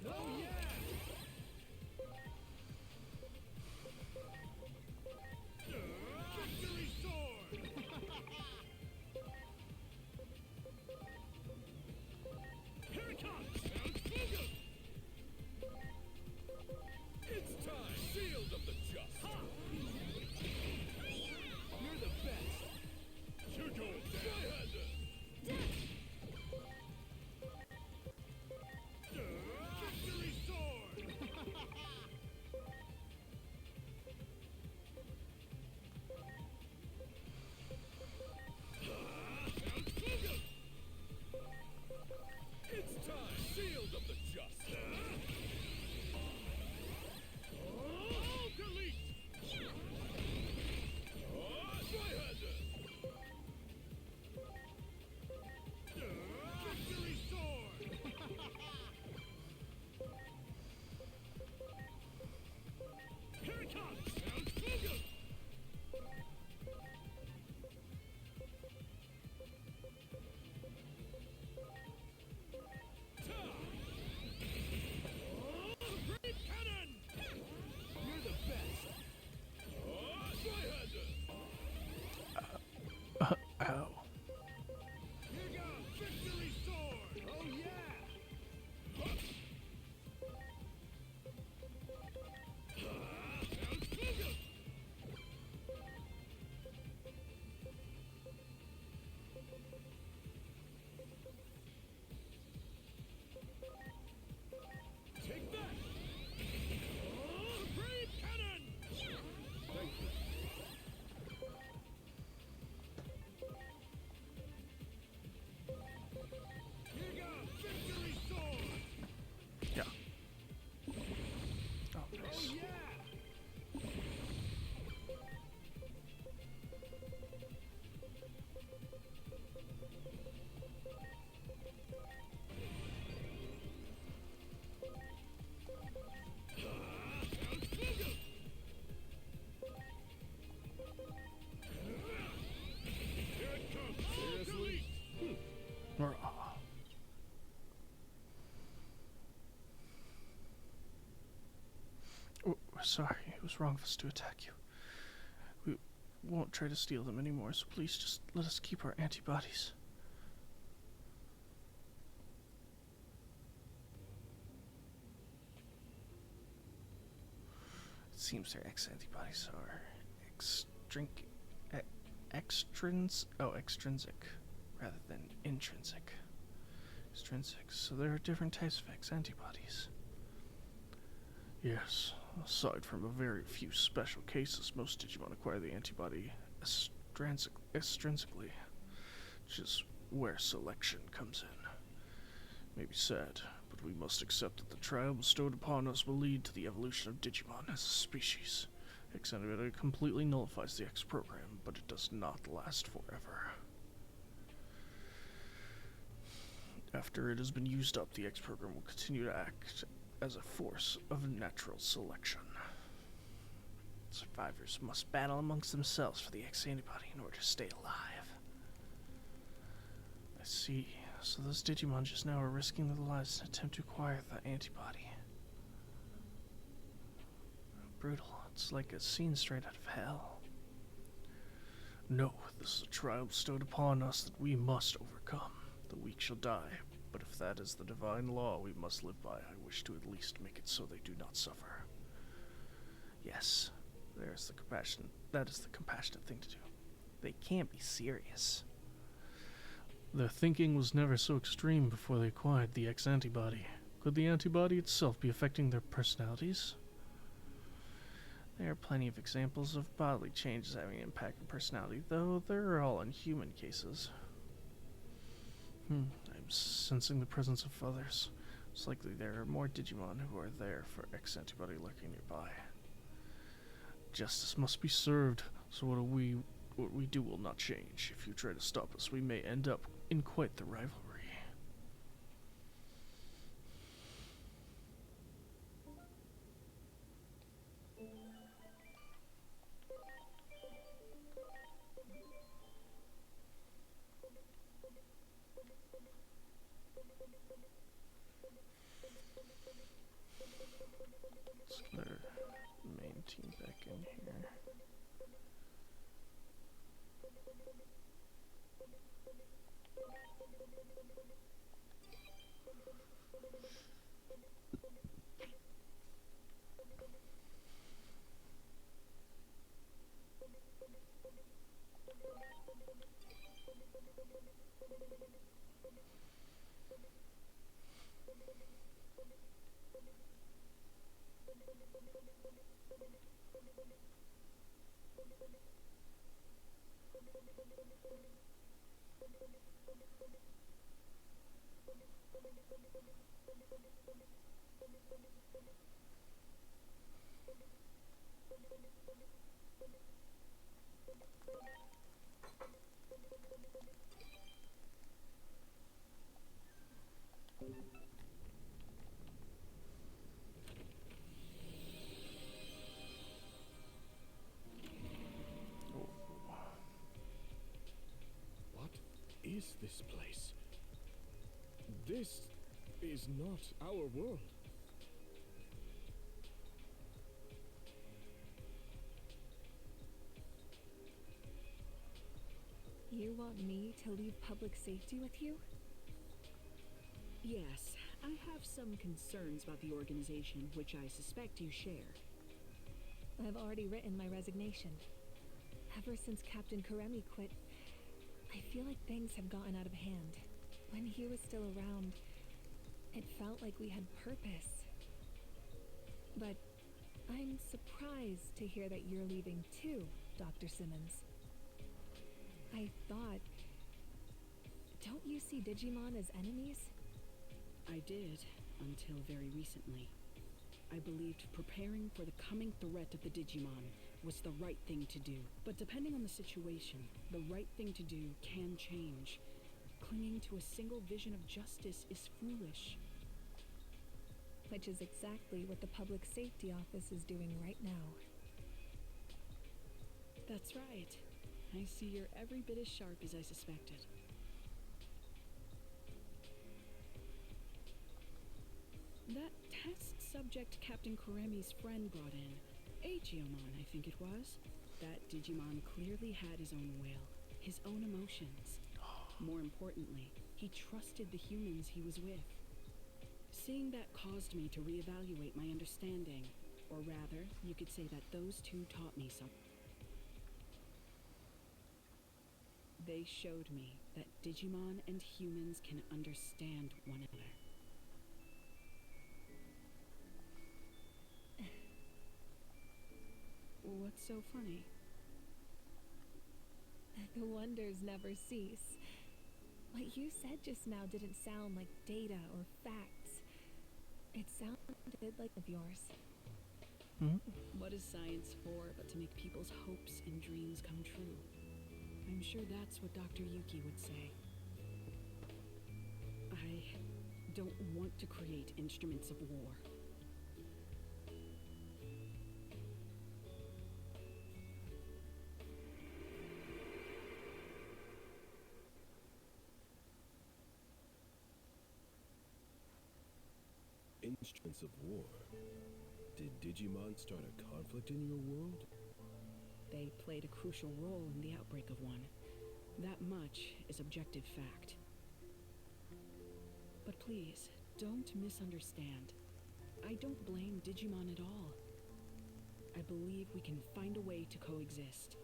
Oh yeah! Victory Sword! Here it comes! It's time! Shield of the Just! You're the best! You're going down! Victory Sword! It's time! Shield of the Just! Oh, delete! Oh, Zweihander! Victory Sword! Here it comes! Supreme Cannon! You're the best! Oh, Zweihander!
Ow.
Here goes! Victory Sword! Oh yeah! Take that! Supreme Cannon! Thank you. Here goes! Victory Sword!
Yeah. Oh, nice.
Oh yeah! Here it comes! Seriously?
Rah. Oh, sorry, it was wrong of us to attack you. We won't try to steal them anymore, so please just let us keep our antibodies. It seems their X-antibodies are extrinsic rather than intrinsic. Extrinsic, so there are different types of X-antibodies. Yes, Aside from a very few special cases, most Digimon acquire the antibody extrinsically, which is where selection comes in. May be sad, but we must accept that the trial bestowed upon us will lead to the evolution of Digimon as a species. X antibody completely nullifies the X program, but it does not last forever. After it has been used up, the X program will continue to act as a force of natural selection. Survivors must battle amongst themselves for the X antibody in order to stay alive. I see. So those Digimon just now are risking their lives in an attempt to acquire the antibody. Brutal. It's like a scene straight out of hell. No, this is a trial bestowed upon us that we must overcome. The weak shall die, but if that is the divine law we must live by, I wish to at least make it so they do not suffer. Yes, there's the compassion. That is the compassionate thing to do. They can't be serious. Their thinking was never so extreme before they acquired the X antibody. Could the antibody itself be affecting their personalities? There are plenty of examples of bodily changes having an impact on personality, though they're all in human cases. I'm sensing the presence of others. It's likely there are more Digimon who are there for X antibody lurking nearby. Justice must be served, so what we do will not change. If you try to stop us, we may end up in quite the rivalry. Let's get our main team back in here.
What is this place? This is not our world.
You want me to leave public safety with you?
Yes, I have some concerns about the organization, which I suspect you share.
I've already written my resignation. Ever since Captain Karemi quit, I feel like things have gotten out of hand. When he was still around, it felt like we had purpose. But I'm surprised to hear that you're leaving too, Dr. Simmons. I thought... Don't you see Digimon as enemies?
I did, until very recently. I believed preparing for the coming threat of the Digimon was the right thing to do. But depending on the situation, the right thing to do can change. Clinging to a single vision of justice is foolish.
Which is exactly what the Public Safety Office is doing right now.
That's right. I see you're every bit as sharp as I suspected. That test subject Captain Karemi's friend brought in, Aegiomon, I think it was. That Digimon clearly had his own will, his own emotions. More importantly, he trusted the humans he was with. Seeing that caused me to reevaluate my understanding. Or rather, you could say that those two taught me something. They showed me that Digimon and humans can understand one another. What's so funny?
The wonders never cease. What you said just now didn't sound like data or facts. It sounded like of yours.
What is science for but to make people's hopes and dreams come true? I'm sure that's what Dr. Yuki would say. I don't want to create instruments of war.
Instruments of war? Did Digimon start a conflict in your world?
They played a crucial role in the outbreak of one. That much is objective fact. But please, don't misunderstand. I don't blame Digimon at all. I believe we can find a way to coexist.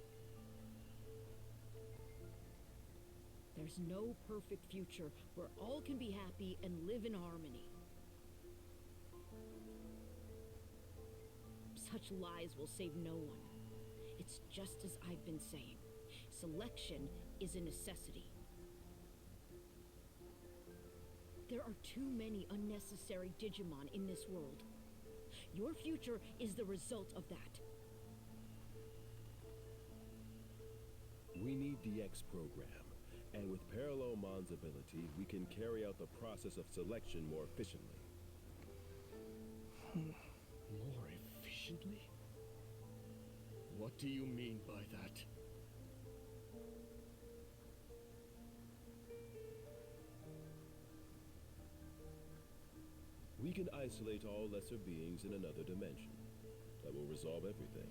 There's no perfect future where all can be happy and live in harmony. Such lies will save no one. It's just as I've been saying. Selection is a necessity. There are too many unnecessary Digimon in this world. Your future is the result of that.
We need the X program, and with Parallelomon's ability, we can carry out the process of selection more efficiently.
More efficiently? What do you mean by that?
We can isolate all lesser beings in another dimension. That will resolve everything.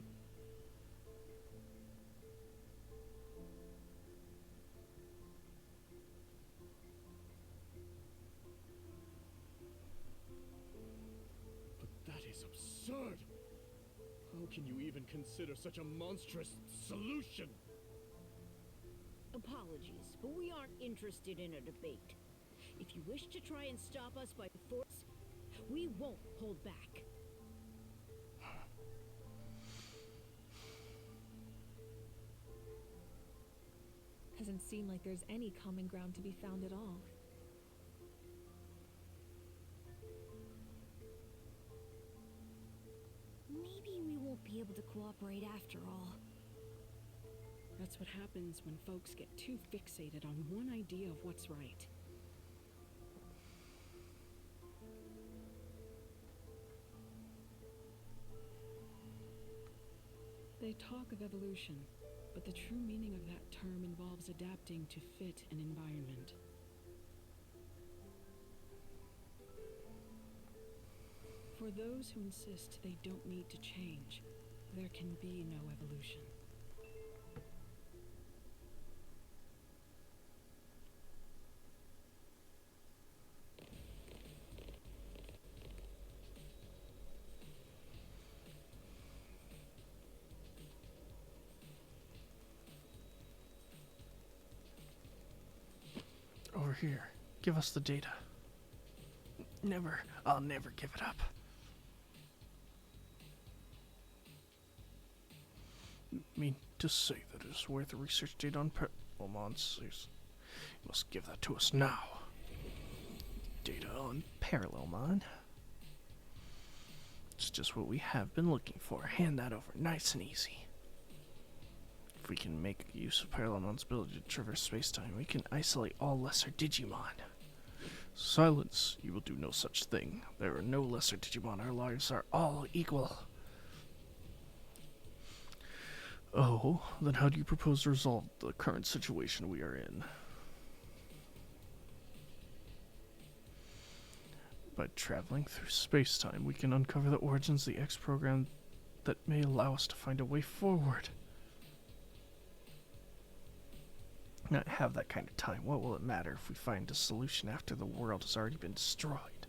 But that is absurd! How can you even consider such a monstrous solution?
Apologies, but we aren't interested in a debate. If you wish to try and stop us by force, we won't hold back.
Doesn't seem like there's any common ground to be found at all.
Maybe we won't be able to cooperate after all.
That's what happens when folks get too fixated on one idea of what's right. They talk of evolution, but the true meaning of that term involves adapting to fit an environment. For those who insist they don't need to change, there can be no evolution.
Over here. Give us the data. Never. I'll never give it up. Mean to say that it is worth the research data on Parallelomon. You must give that to us now. Data on Parallelomon. It's just what we have been looking for. Hand that over, nice and easy. If we can make use of Parallelomon's ability to traverse space-time, we can isolate all lesser Digimon. Silence, you will do no such thing. There are no lesser Digimon. Our lives are all equal. Oh, then how do you propose to resolve the current situation we are in? By traveling through space-time, we can uncover the origins of the X program that may allow us to find a way forward. Not have that kind of time. What will it matter if we find a solution after the world has already been destroyed?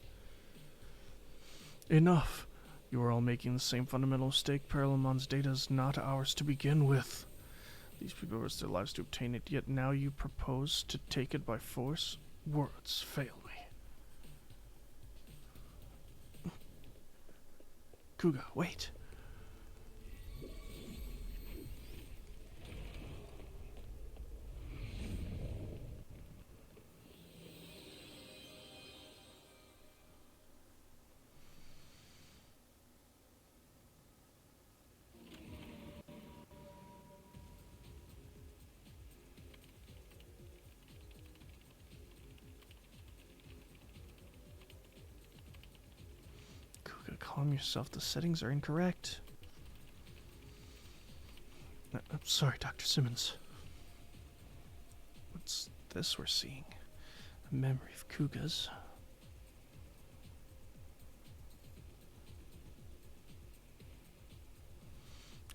Enough! You are all making the same fundamental mistake. Parallelomon's data is not ours to begin with. These people risked their lives to obtain it, yet now you propose to take it by force? Words fail me. Kuga, wait. Calm yourself. The settings are incorrect. I'm sorry, Dr. Simmons. What's this we're seeing? A memory of Kuga's.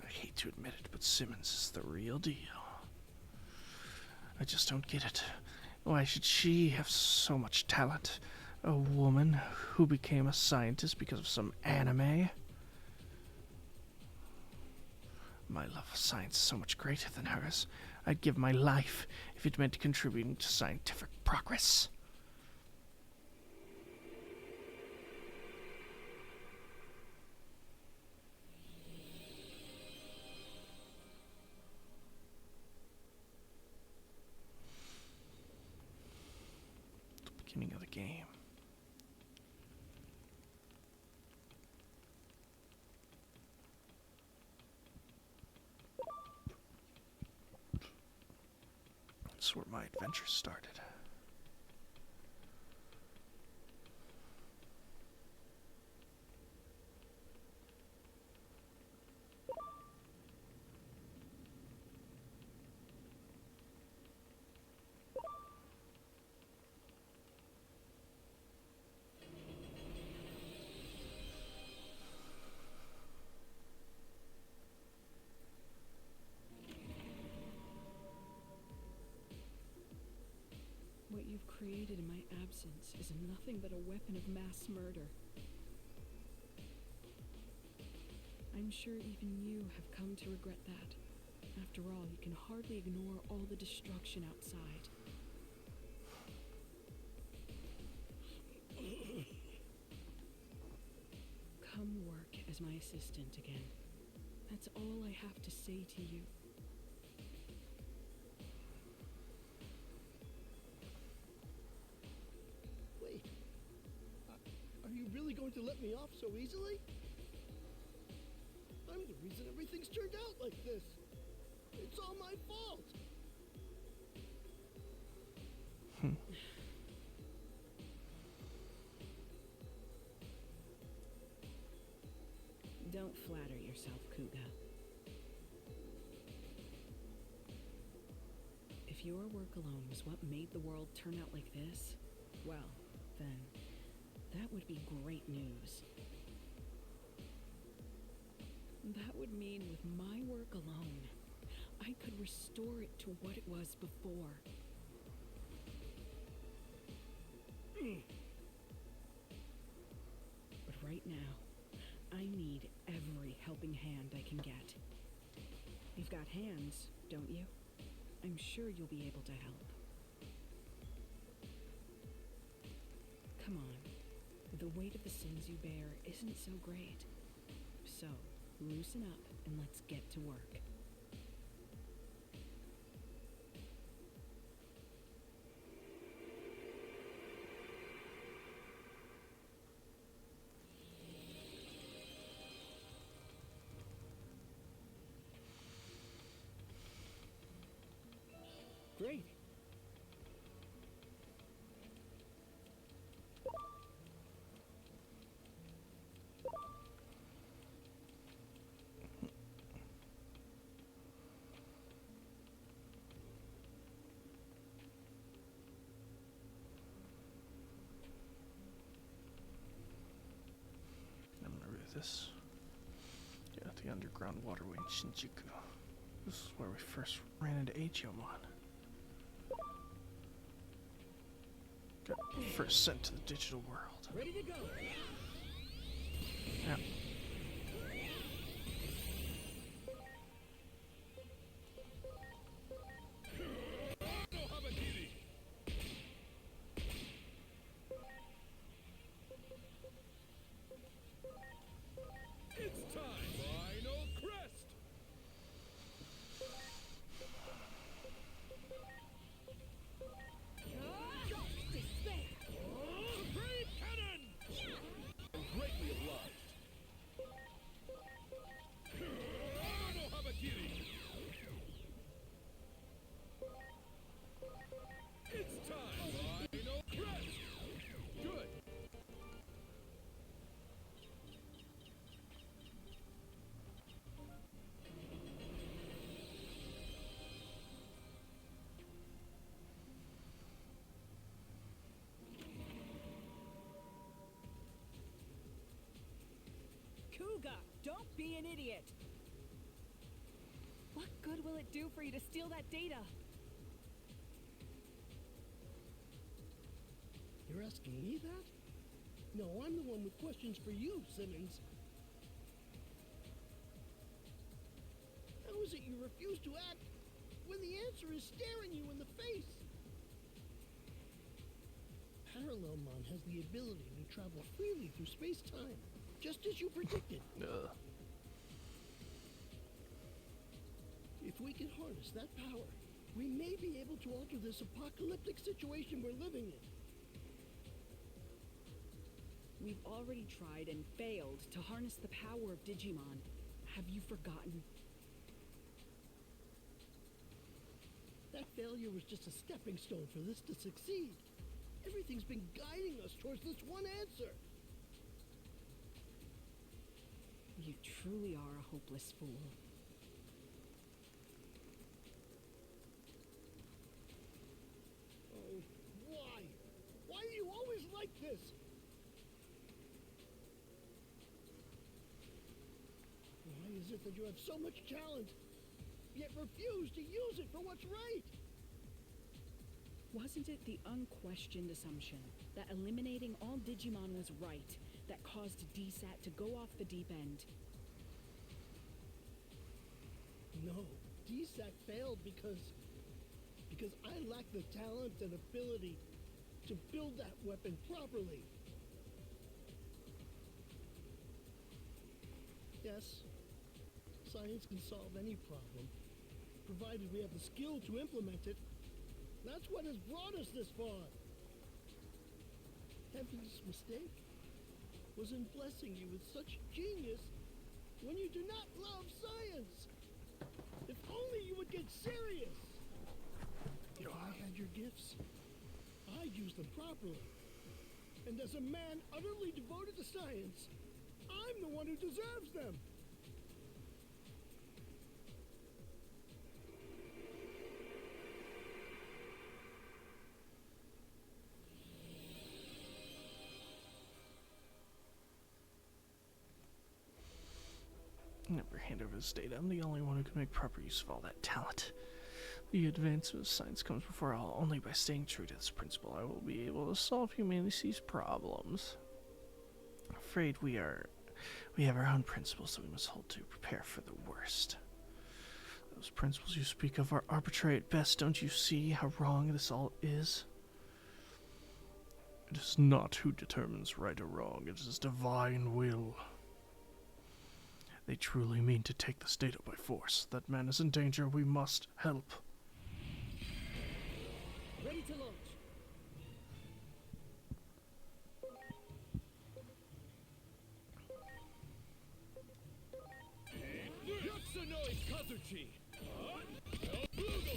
I hate to admit it, but Simmons is the real deal. I just don't get it. Why should she have so much talent? A woman who became a scientist because of some anime? My love of science is so much greater than hers. I'd give my life if it meant contributing to scientific progress. The beginning of the game. That's where my adventure started.
What you've created in my absence is nothing but a weapon of mass murder. I'm sure even you have come to regret that. After all, you can hardly ignore all the destruction outside. Come work as my assistant again. That's all I have to say to you.
Wait. Are you really going to let me off so easily? I'm the reason everything's turned out like this. It's all my fault.
Don't flatter yourself, Kuga. If your work alone was what made the world turn out like this, well, then that would be great news. That would mean with my work alone, I could restore it to what it was before. But right now, I need every helping hand I can get. You've got hands, don't you? I'm sure you'll be able to help. Come on. The weight of the sins you bear isn't so great. So, loosen up and let's get to work.
Great.
I remember this. Yeah, the underground waterway in Shinjuku. This is where we first ran into Achiomon. Got first sent to the digital world.
Ready to go.
Yeah.
It's time! Final crest! Great cannon!
be an idiot.
What good will it do for you to steal that data?
You're asking me that? No, I'm the one with questions for you, Simmons. How is it you refuse to act when the answer is staring you in the face? Parallelmon has the ability to travel freely through space-time, just as you predicted. If we can harness that power, we may be able to alter this apocalyptic situation we're living in.
We've already tried and failed to harness the power of Digimon. Have you forgotten?
That failure was just a stepping stone for this to succeed. Everything's been guiding us towards this one answer.
You truly are a hopeless fool.
Oh, why? Why are you always like this? Why is it that you have so much talent, yet refuse to use it for what's right?
Wasn't it the unquestioned assumption that eliminating all Digimon was right that caused DSAT to go off the deep end?
No, DSAT failed because I lack the talent and ability to build that weapon properly. Yes, science can solve any problem, provided we have the skill to implement it. That's what has brought us this far. Heaven's mistake was in blessing you with such genius when you do not love science. If only you would get serious. If I had your gifts, I'd use them properly. And as a man utterly devoted to science, I'm the one who deserves them.
Never hand over this data. I'm the only one who can make proper use of all that talent. The advancement of science comes before all. Only by staying true to this principle I will be able to solve humanity's problems. I'm afraid we have our own principles that we must hold to, prepare for the worst. Those principles you speak of are arbitrary at best. Don't you see how wrong this all is? It is not who determines right or wrong. It is divine will. They truly mean to take this data by force. That man is in danger. We must help.
Ready to launch.
Yatsunoi Kazuchi! Elbugo!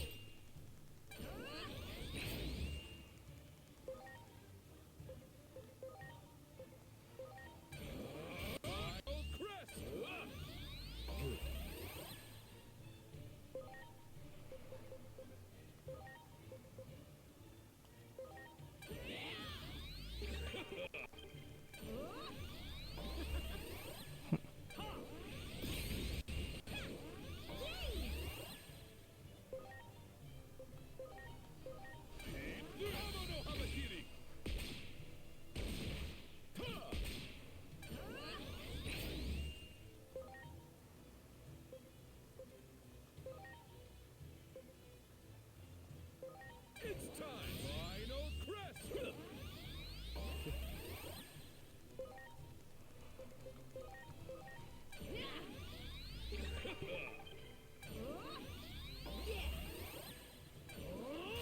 It's time! Final crest!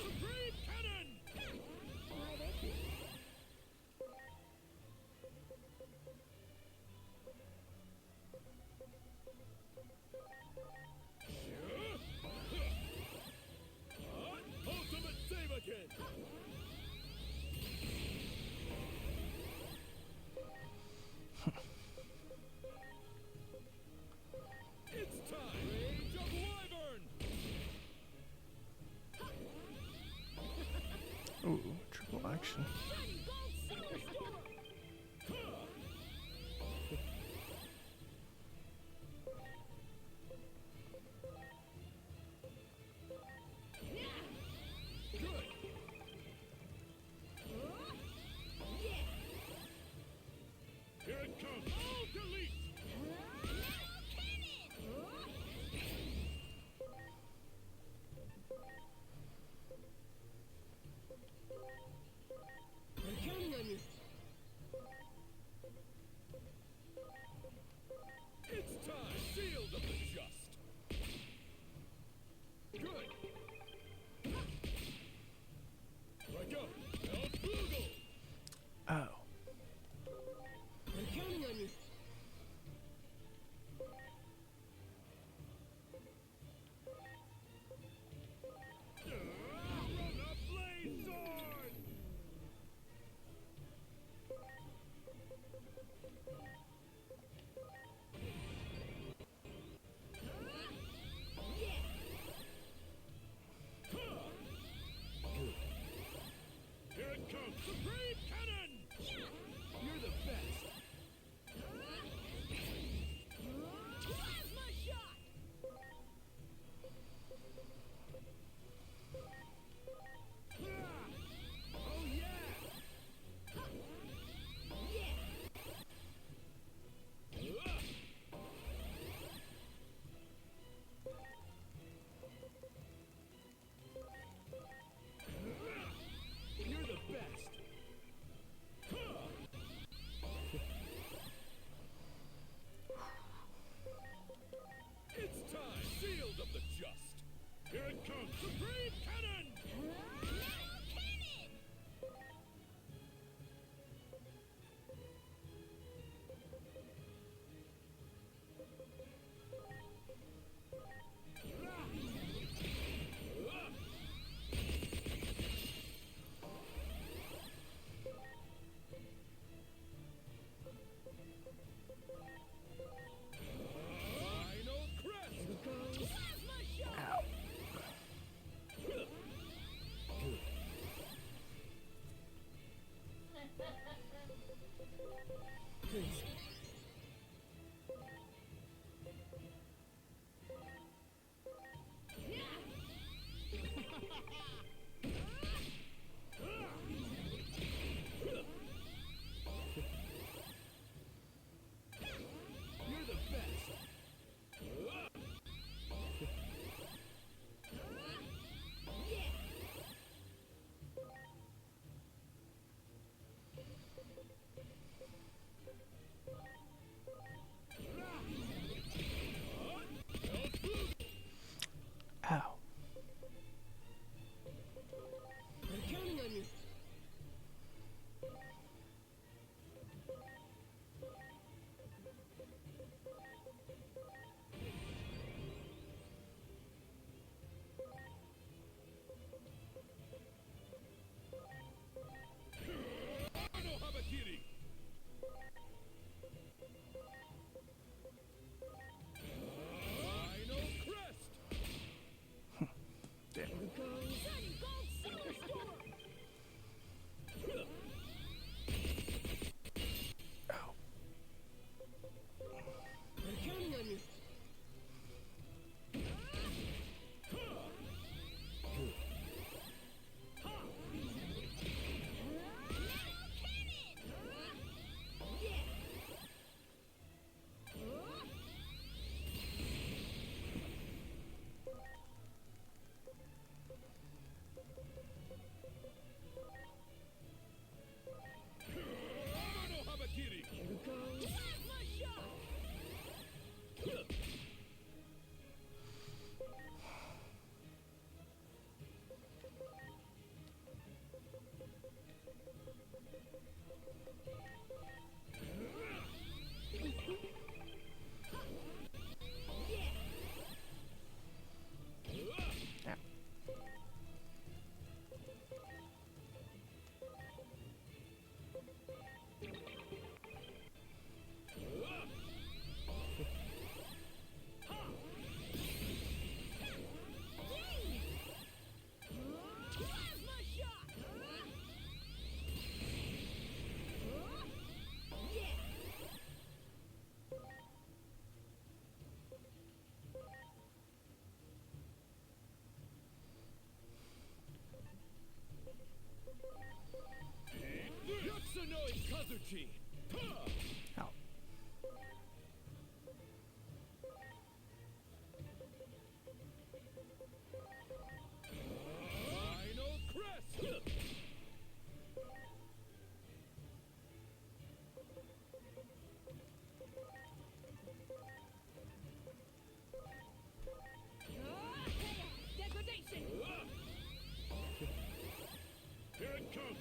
Supreme Cannon! Ultimate save again! It's time! Rage of Wyvern!
Ooh, triple action.
Good. Right go. El Fuego.
Oh.
I'm counting on you.
From the blade sword. Here it comes. Supreme Cannon.
You're the best.
Plasma shot!
Oh yeah.
You're the best.
It's time! Shield of the just!
Here it comes. Supreme Cannon.
Final crest!
Plasma shot!
Ow.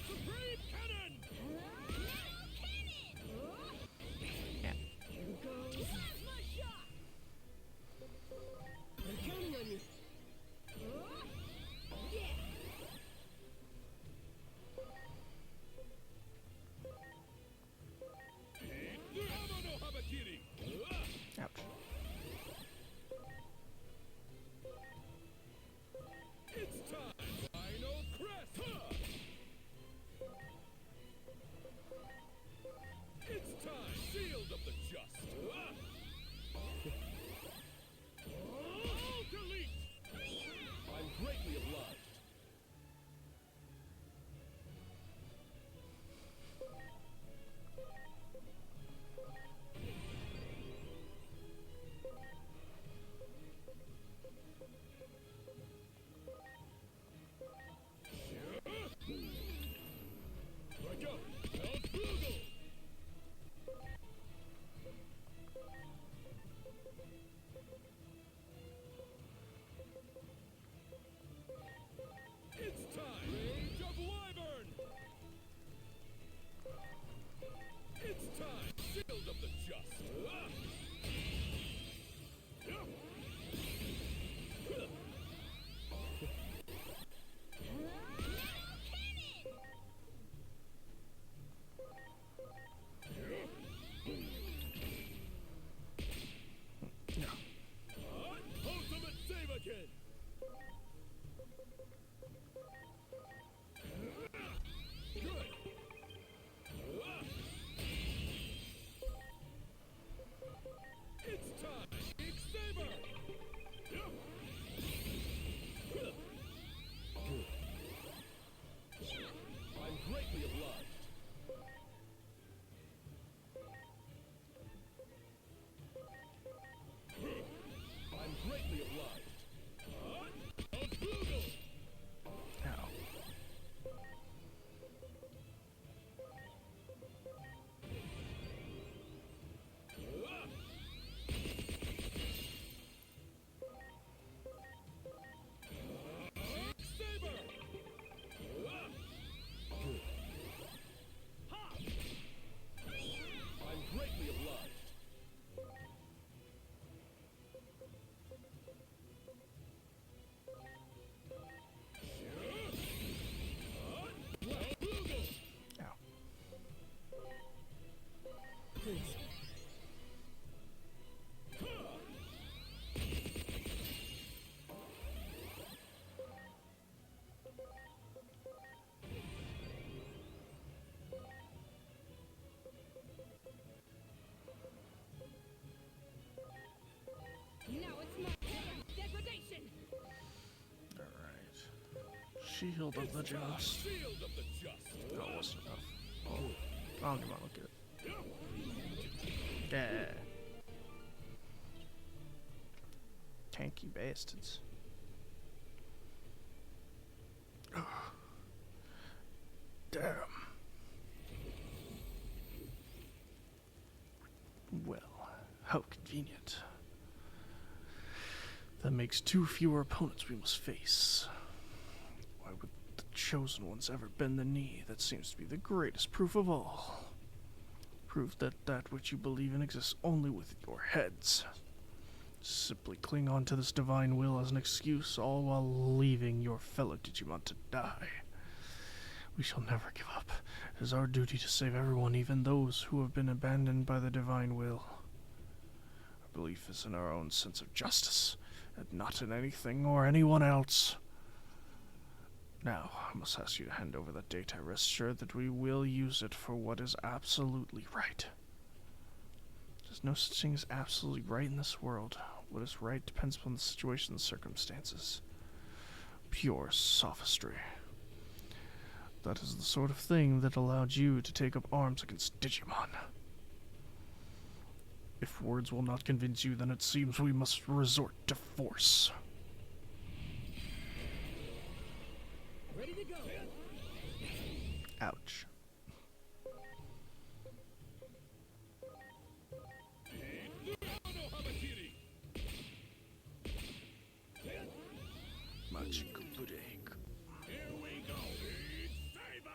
Supreme Cannon!
Yeah.
Here it goes.
Plasma shock!
I'm counting on you.
Yeah!
Hamano Habakiri!
Ouch.
It's time! Final crest! Huh! It's time! Shield of the Just! Ultra-Leap!
I'm greatly obliged.
Right up! El Fuego! It's time! Rage of Wyvern! It's time! Shield of the Just! Ultimate Savakin! Good! It's time! Big Saber!
I'm greatly obliged. I'm greatly obliged.
El Fuego!
Ow.
Saber!
I'm greatly obliged.
Ow.
Please.
Now it's my turn! Degradation!
Alright. Shield of the Just.
Shield of the Just!
That wasn't enough. Oh, come on, look at it. Yeah. Tanky bastards. Damn. Well, how convenient. That makes 2 fewer opponents we must face. Why would the Chosen Ones ever bend the knee? That seems to be the greatest proof of all. Proof that that which you believe in exists only with your heads. Simply cling on to this divine will as an excuse, all while leaving your fellow Digimon to die. We shall never give up. It is our duty to save everyone, even those who have been abandoned by the divine will. Our belief is in our own sense of justice, and not in anything or anyone else. Now, I must ask you to hand over that data. Rest assured that we will use it for what is absolutely right. There's no such thing as absolutely right in this world. What is right depends upon the situation and circumstances. Pure sophistry. That is the sort of thing that allowed you to take up arms against Digimon. If words will not convince you, then it seems we must resort to force.
Ready to go.
Ouch. Much good.
Here we go! Saber!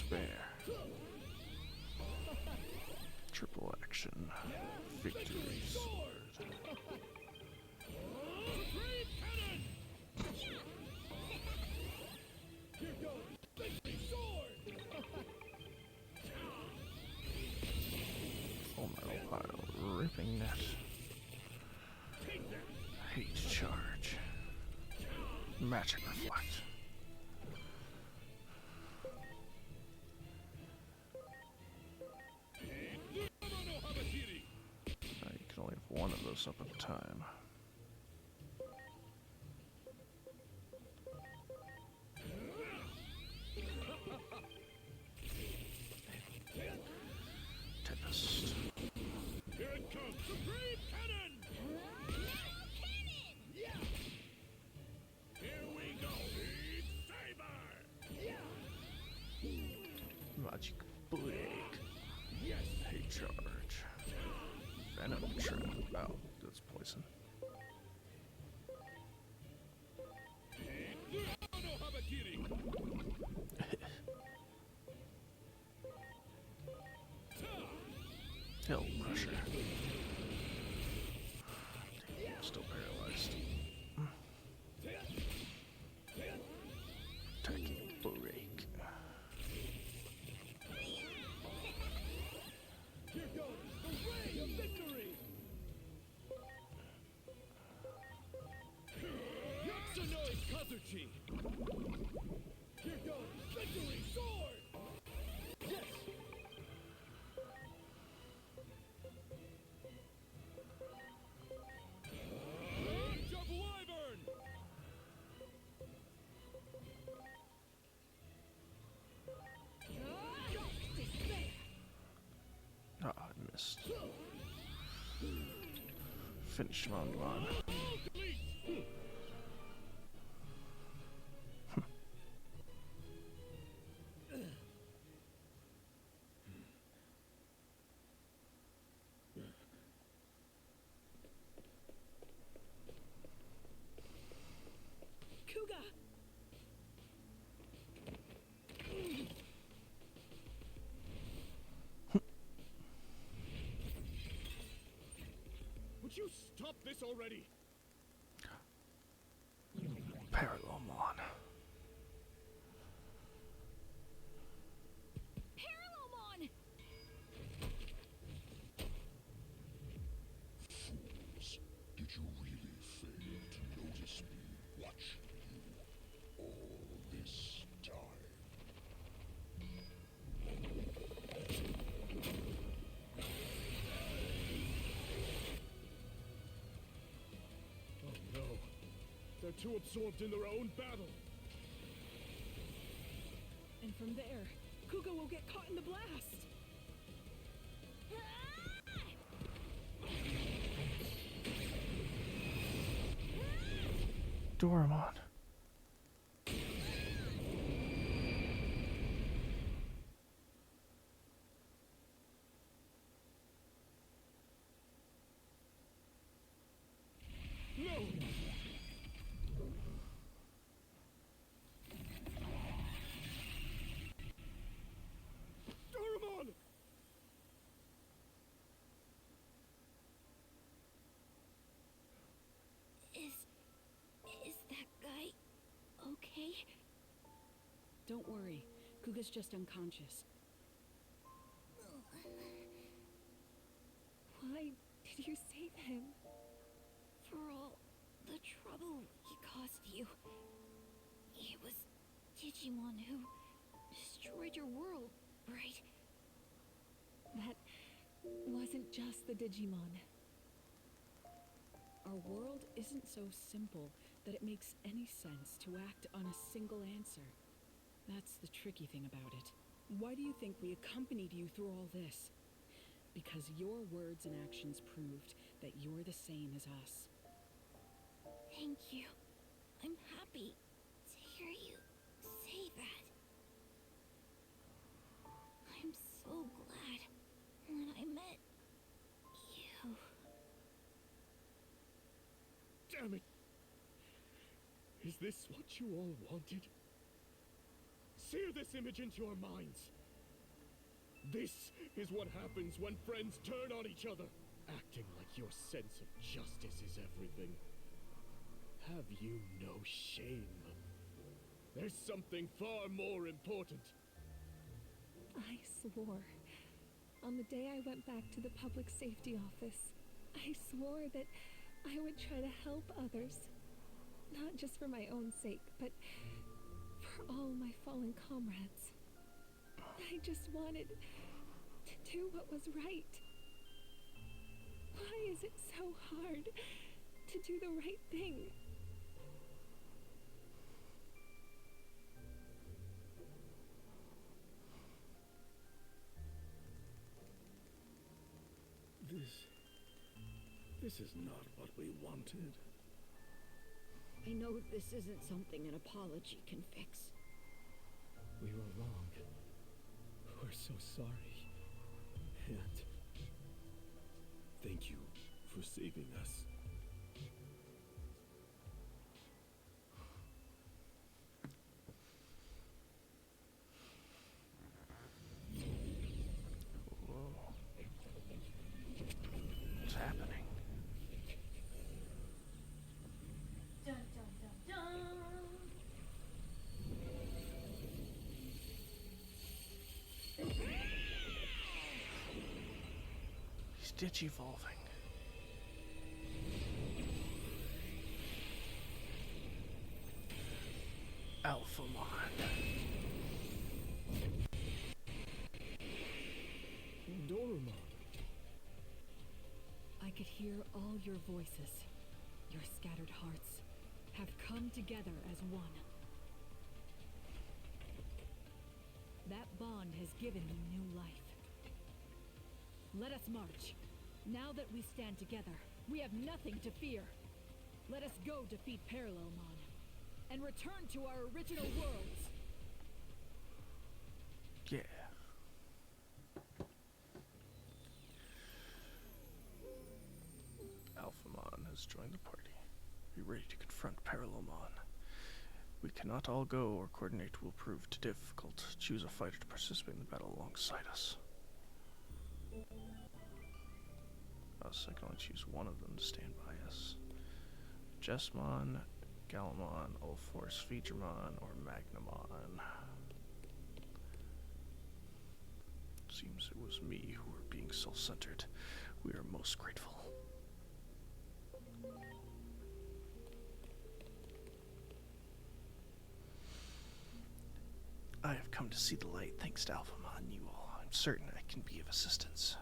despair. Triple action. Victory sword. Full metal pile. Ripping net. Hate charge. Magic reflect. You can only have one of those up at a time. Tempest.
Here it comes! Supreme Cannon! Here we go! Beat Saber!
Magic break. Hate charge. Venom trap. Oh, that's poison.
No Habakiri!
Hill crusher. Damn, I'm still paralyzed. Attacking break.
Here goes the ray of victory! Yatsunoi Kazuchi! Here goes victory sword! Yes!
Punch of Wyvern!
Ah, I missed. Finish round one.
Kuga!
Would you stop this already?
Parallelmon.
Parallelmon!
Did you really fail to notice me watching you all this time?
Oh no. They're too absorbed in their own battle.
And from there, Kuga will get caught in the blast.
Doraemon.
No! Doraemon!
Is that guy okay?
Don't worry, Kuga's just unconscious.
Why did you save him?
For all the trouble he caused you. It was Digimon who destroyed your world, right?
That wasn't just the Digimon.
Our world isn't so simple that it makes any sense to act on a single answer. That's the tricky thing about it. Why do you think we accompanied you through all this? Because your words and actions proved that you're the same as us.
Thank you. I'm happy to hear you say that. I'm so glad when I met you.
Damn it! Is this what you all wanted?
Sear this image into your minds. This is what happens when friends turn on each other. Acting like your sense of justice is everything. Have you no shame? There's something far more important.
I swore. On the day I went back to the public safety office, I swore that I would try to help others. Not just for my own sake, but for all my fallen comrades. I just wanted to do what was right. Why is it so hard to do the right thing?
This is not what we wanted.
I know this isn't something an apology can fix.
We were wrong. We're so sorry. And
Thank you for saving us.
Whoa. What's happening?
Dun dun dun dun.
He's digivolving. Alphamon.
Dorumon.
I could hear all your voices. Your scattered hearts have come together as one. That bond has given me new life. Let us march. Now that we stand together, we have nothing to fear. Let us go defeat Parallelmon and return to our original worlds.
Yeah. Alphamon has joined the party. Be ready to confront Parallelmon. We cannot all go, or coordinate will prove too difficult. Choose a fighter to participate in the battle alongside us. So I can only choose one of them to stand by us. Jessamon, Galamon, Ulforce, Feedramon, or Magnamon. Seems it was me who were being self-centered. We are most grateful. I have come to see the light thanks to Alphamon. You all, I'm certain I can be of assistance.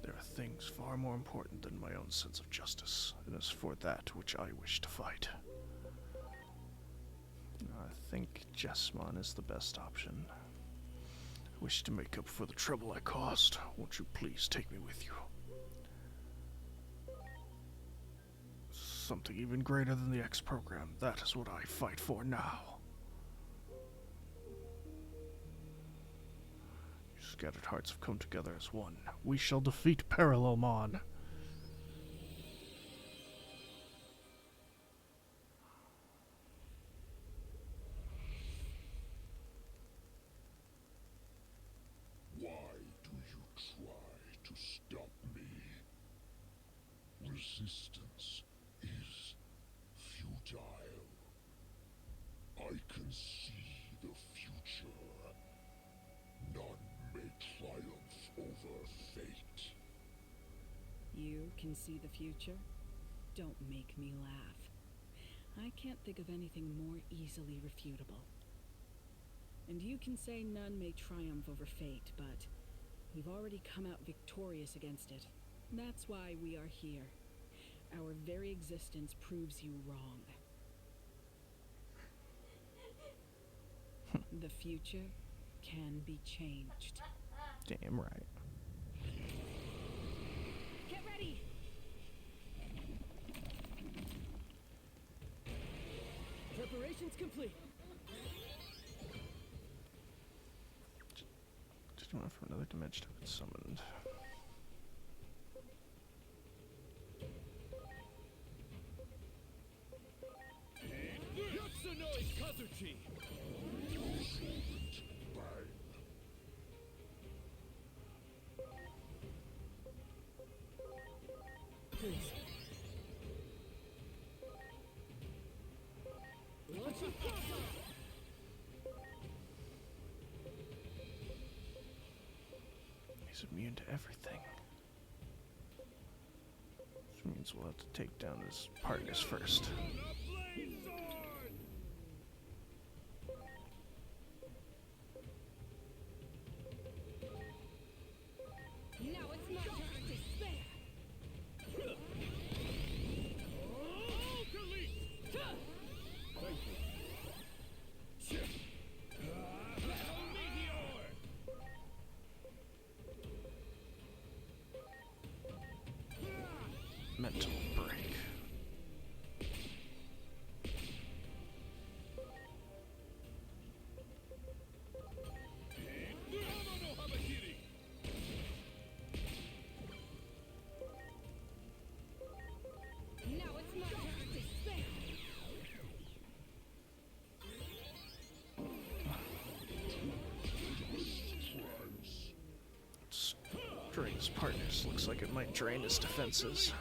There are things far more important than my own sense of justice. It is for that which I wish to fight. I think Jessamon is the best option. I wish to make up for the trouble I caused. Won't you please take me with you? Something even greater than the X program. That is what I fight for now. Your scattered hearts have come together as one. We shall defeat Parallelmon.
Why do you try to stop me? Resistance is futile. I can see the future. None may triumph over fate.
You can see the future? Don't make me laugh. I can't think of anything more easily refutable. And you can say none may triumph over fate, but we've already come out victorious against it. That's why we are here. Our very existence proves you wrong. The future can be changed.
Damn right.
Get ready!
Preparations complete.
Just one from another dimension have been summoned. He's immune to everything. Which means we'll have to take down his partners first.
Now it's my turn to spare.
Thank you.
Mental break.
Now it's my turn to spare.
Let's drain his partners. Looks like it might drain his defenses.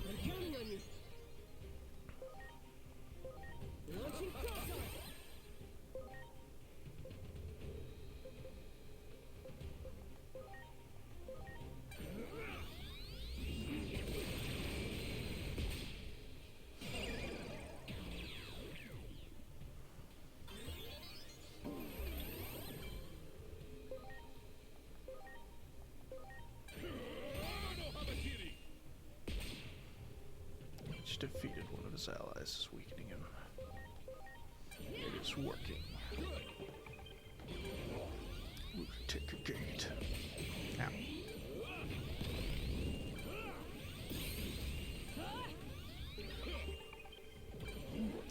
I'm counting on you. Launching crosshair.
Each defeated one of his allies is weakening him. It is working. Lunatic Gate. Ow.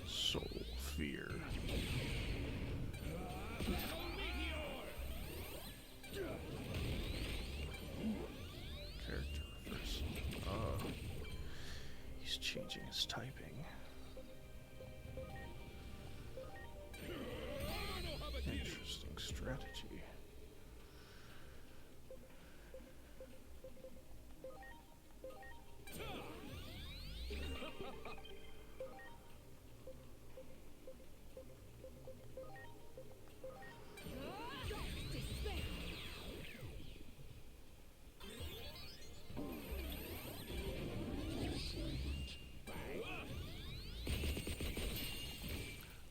Soul Fear. Character reversal. He's changing his typing. Interesting strategy.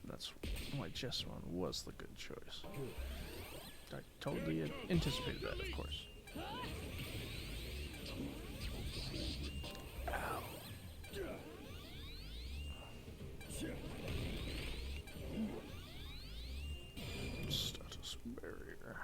That's why Jessamine was the good choice. I totally anticipated that, of course. Ow. Status barrier.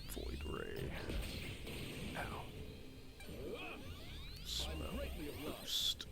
Void Ray. Ow. Smell boost.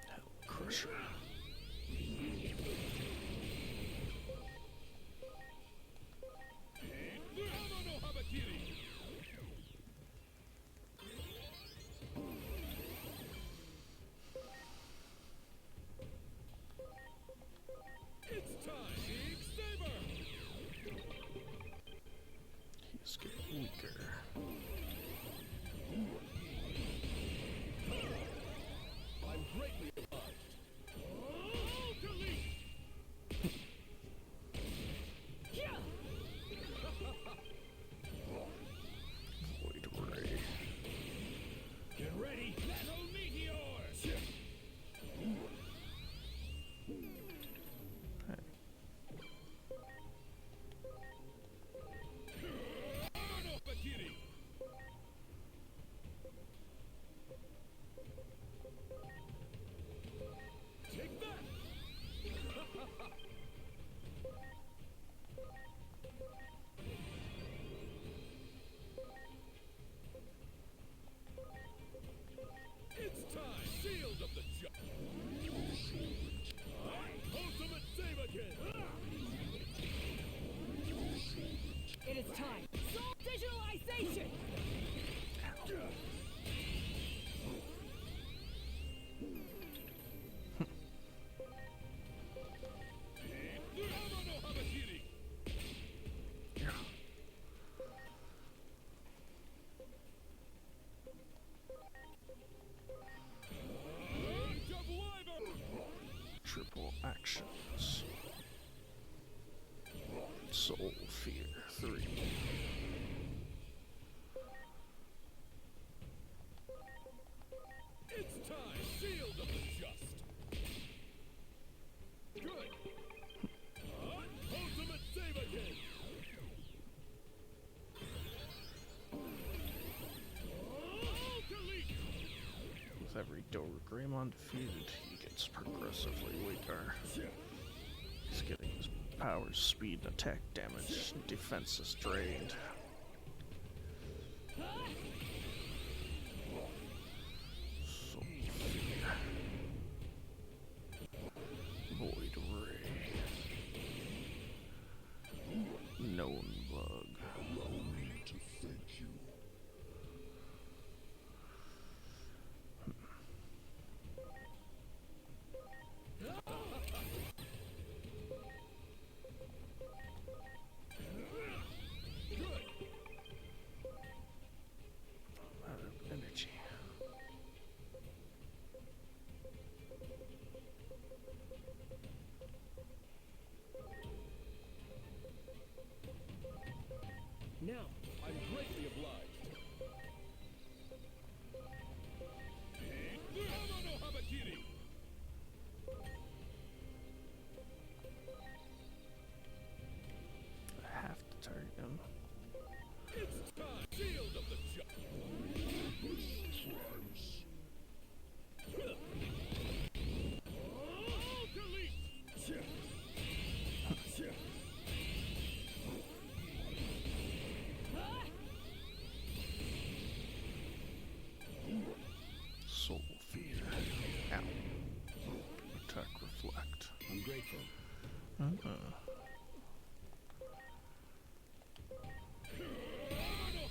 Hell Crusher. Soul Fear 3.
It's time! Shield of the just! Good! Ultimate Saber King!
With every Greymon defeated, he gets progressively weaker. He's getting his powers, speed, and attack damage. Defense is drained. Soul Fear. Void Ray. Known Bug.
Allow me to thank you.
Energy.
Now, I'm greatly obliged. Hamano Habakiri!
I have to target him.
It's time! Shield of the just!
Soul Fear. Ow. Attack Reflect.
I'm grateful.
Hamano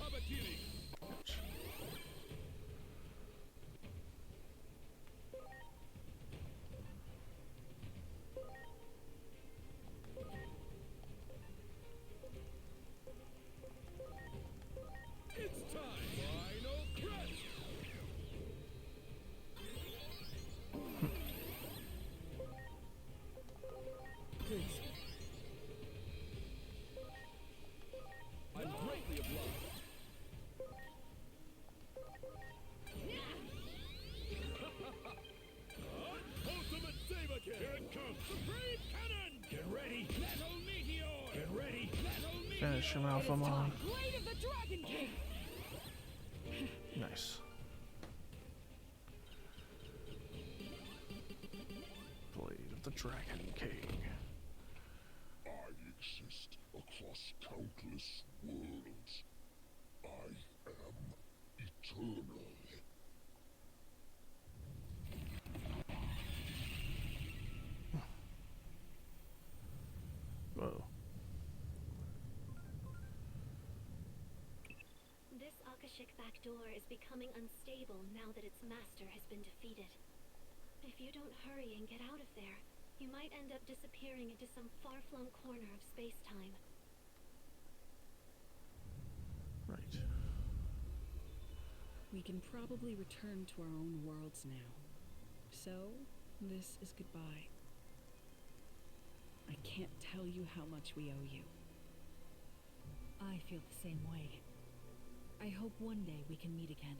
Habakiri! It's time! Final crest! Please. I'm greatly obliged. Ultimate Saber King! Here it comes! Supreme Cannon! Get ready! Metal Meteor! Get ready! Metal Meteor!
Finish him, Alphamon.
Blade of the Dragon King!
Nice. Blade of the Dragon King.
I exist across countless worlds. I am eternal.
Whoa.
This Akashic backdoor is becoming unstable now that its master has been defeated. If you don't hurry and get out of there, you might end up disappearing into some far-flung corner of space-time.
Right.
We can probably return to our own worlds now. So, this is goodbye. I can't tell you how much we owe you.
I feel the same way. I hope one day we can meet again.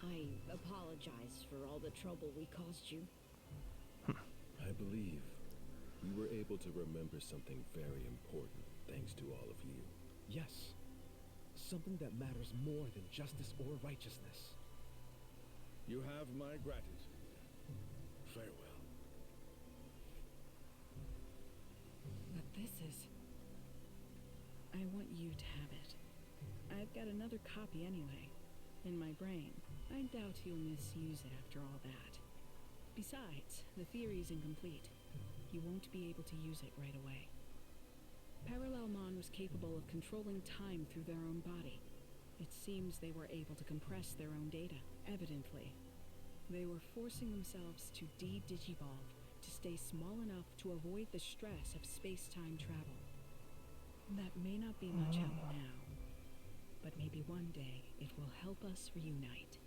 I apologize for all the trouble we caused you.
I believe we were able to remember something very important thanks to all of you.
Yes. Something that matters more than justice or righteousness.
You have my gratitude. Farewell.
But this is... I want you to have it. I've got another copy anyway, in my brain. I doubt you'll misuse it after all that. Besides, the theory's incomplete. You won't be able to use it right away. Parallelmon was capable of controlling time through their own body. It seems they were able to compress their own data, evidently. They were forcing themselves to de-digivolve to stay small enough to avoid the stress of space-time travel. That may not be much help now, but maybe one day it will help us reunite.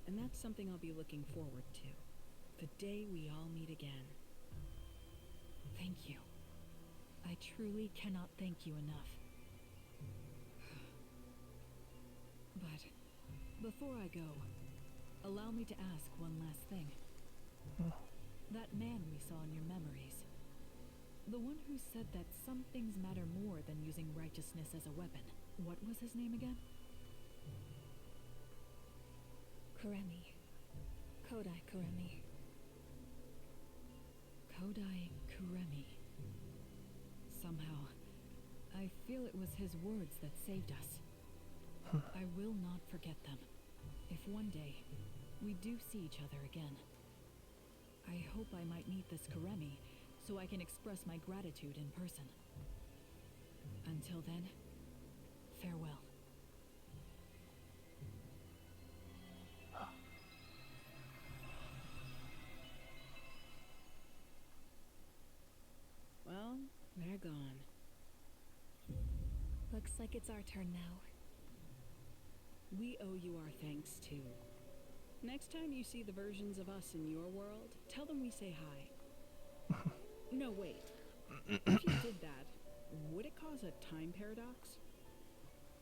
And that's something I'll be looking forward to. The day we all meet again. Thank you.
I truly cannot thank you enough. But before I go, allow me to ask one last thing. That man we saw in your memories, the one who said that some things matter more than using righteousness as a weapon, what was his name again?
Kuremi. Kodai Kuremi.
Kodai Kuremi. Somehow, I feel it was his words that saved us. I will not forget them. If one day we do see each other again, I hope I might meet this Kuremi so I can express my gratitude in person. Until then, farewell.
Well, they're gone.
Looks like it's our turn now.
We owe you our thanks, too. Next time you see the versions of us in your world, tell them we say hi. No, wait. If you did that, would it cause a time paradox?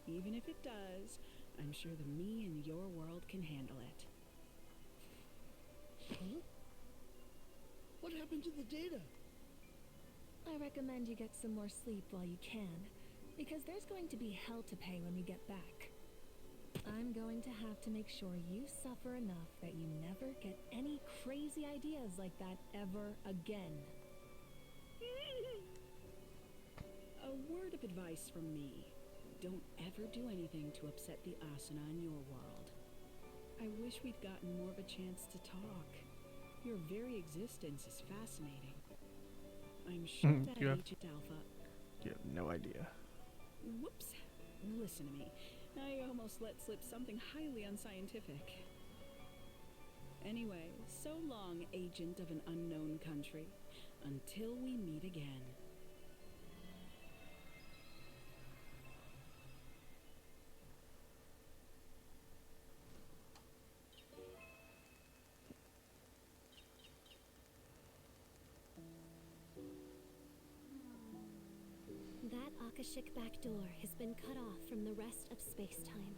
Even if it does, I'm sure the me in your world can handle it.
Huh? What happened to the data?
I recommend you get some more sleep while you can, because there's going to be hell to pay when we get back. I'm going to have to make sure you suffer enough that you never get any crazy ideas like that ever again.
A word of advice from me. Don't ever do anything to upset the Asuna in your world. I wish we'd gotten more of a chance to talk. Your very existence is fascinating. I'm sure that Agent Alpha...
You have no idea.
Whoops. Listen to me. I almost let slip something highly unscientific. Anyway, so long, agent of an unknown country. Until we meet again.
That Akashic backdoor has been cut off from the rest of space-time.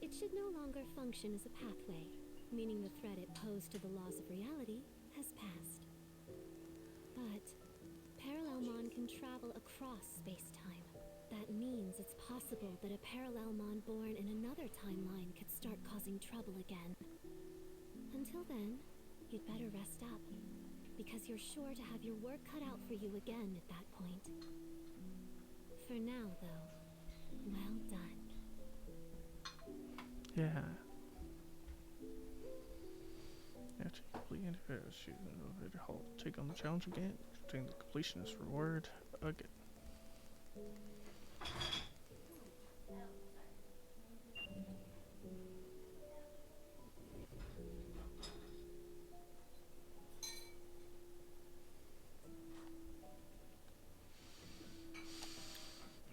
It should no longer function as a pathway, meaning the threat it posed to the laws of reality has passed. But Parallelmon can travel across space-time. That means it's possible that a Parallelmon born in another timeline could start causing trouble again. Until then, you'd better rest up, because you're sure to have your work cut out for you again at that point. For now, though, well done.
Yeah. After you complete interface, choose an elevator halt. Take on the challenge again. Obtain the completionist reward again.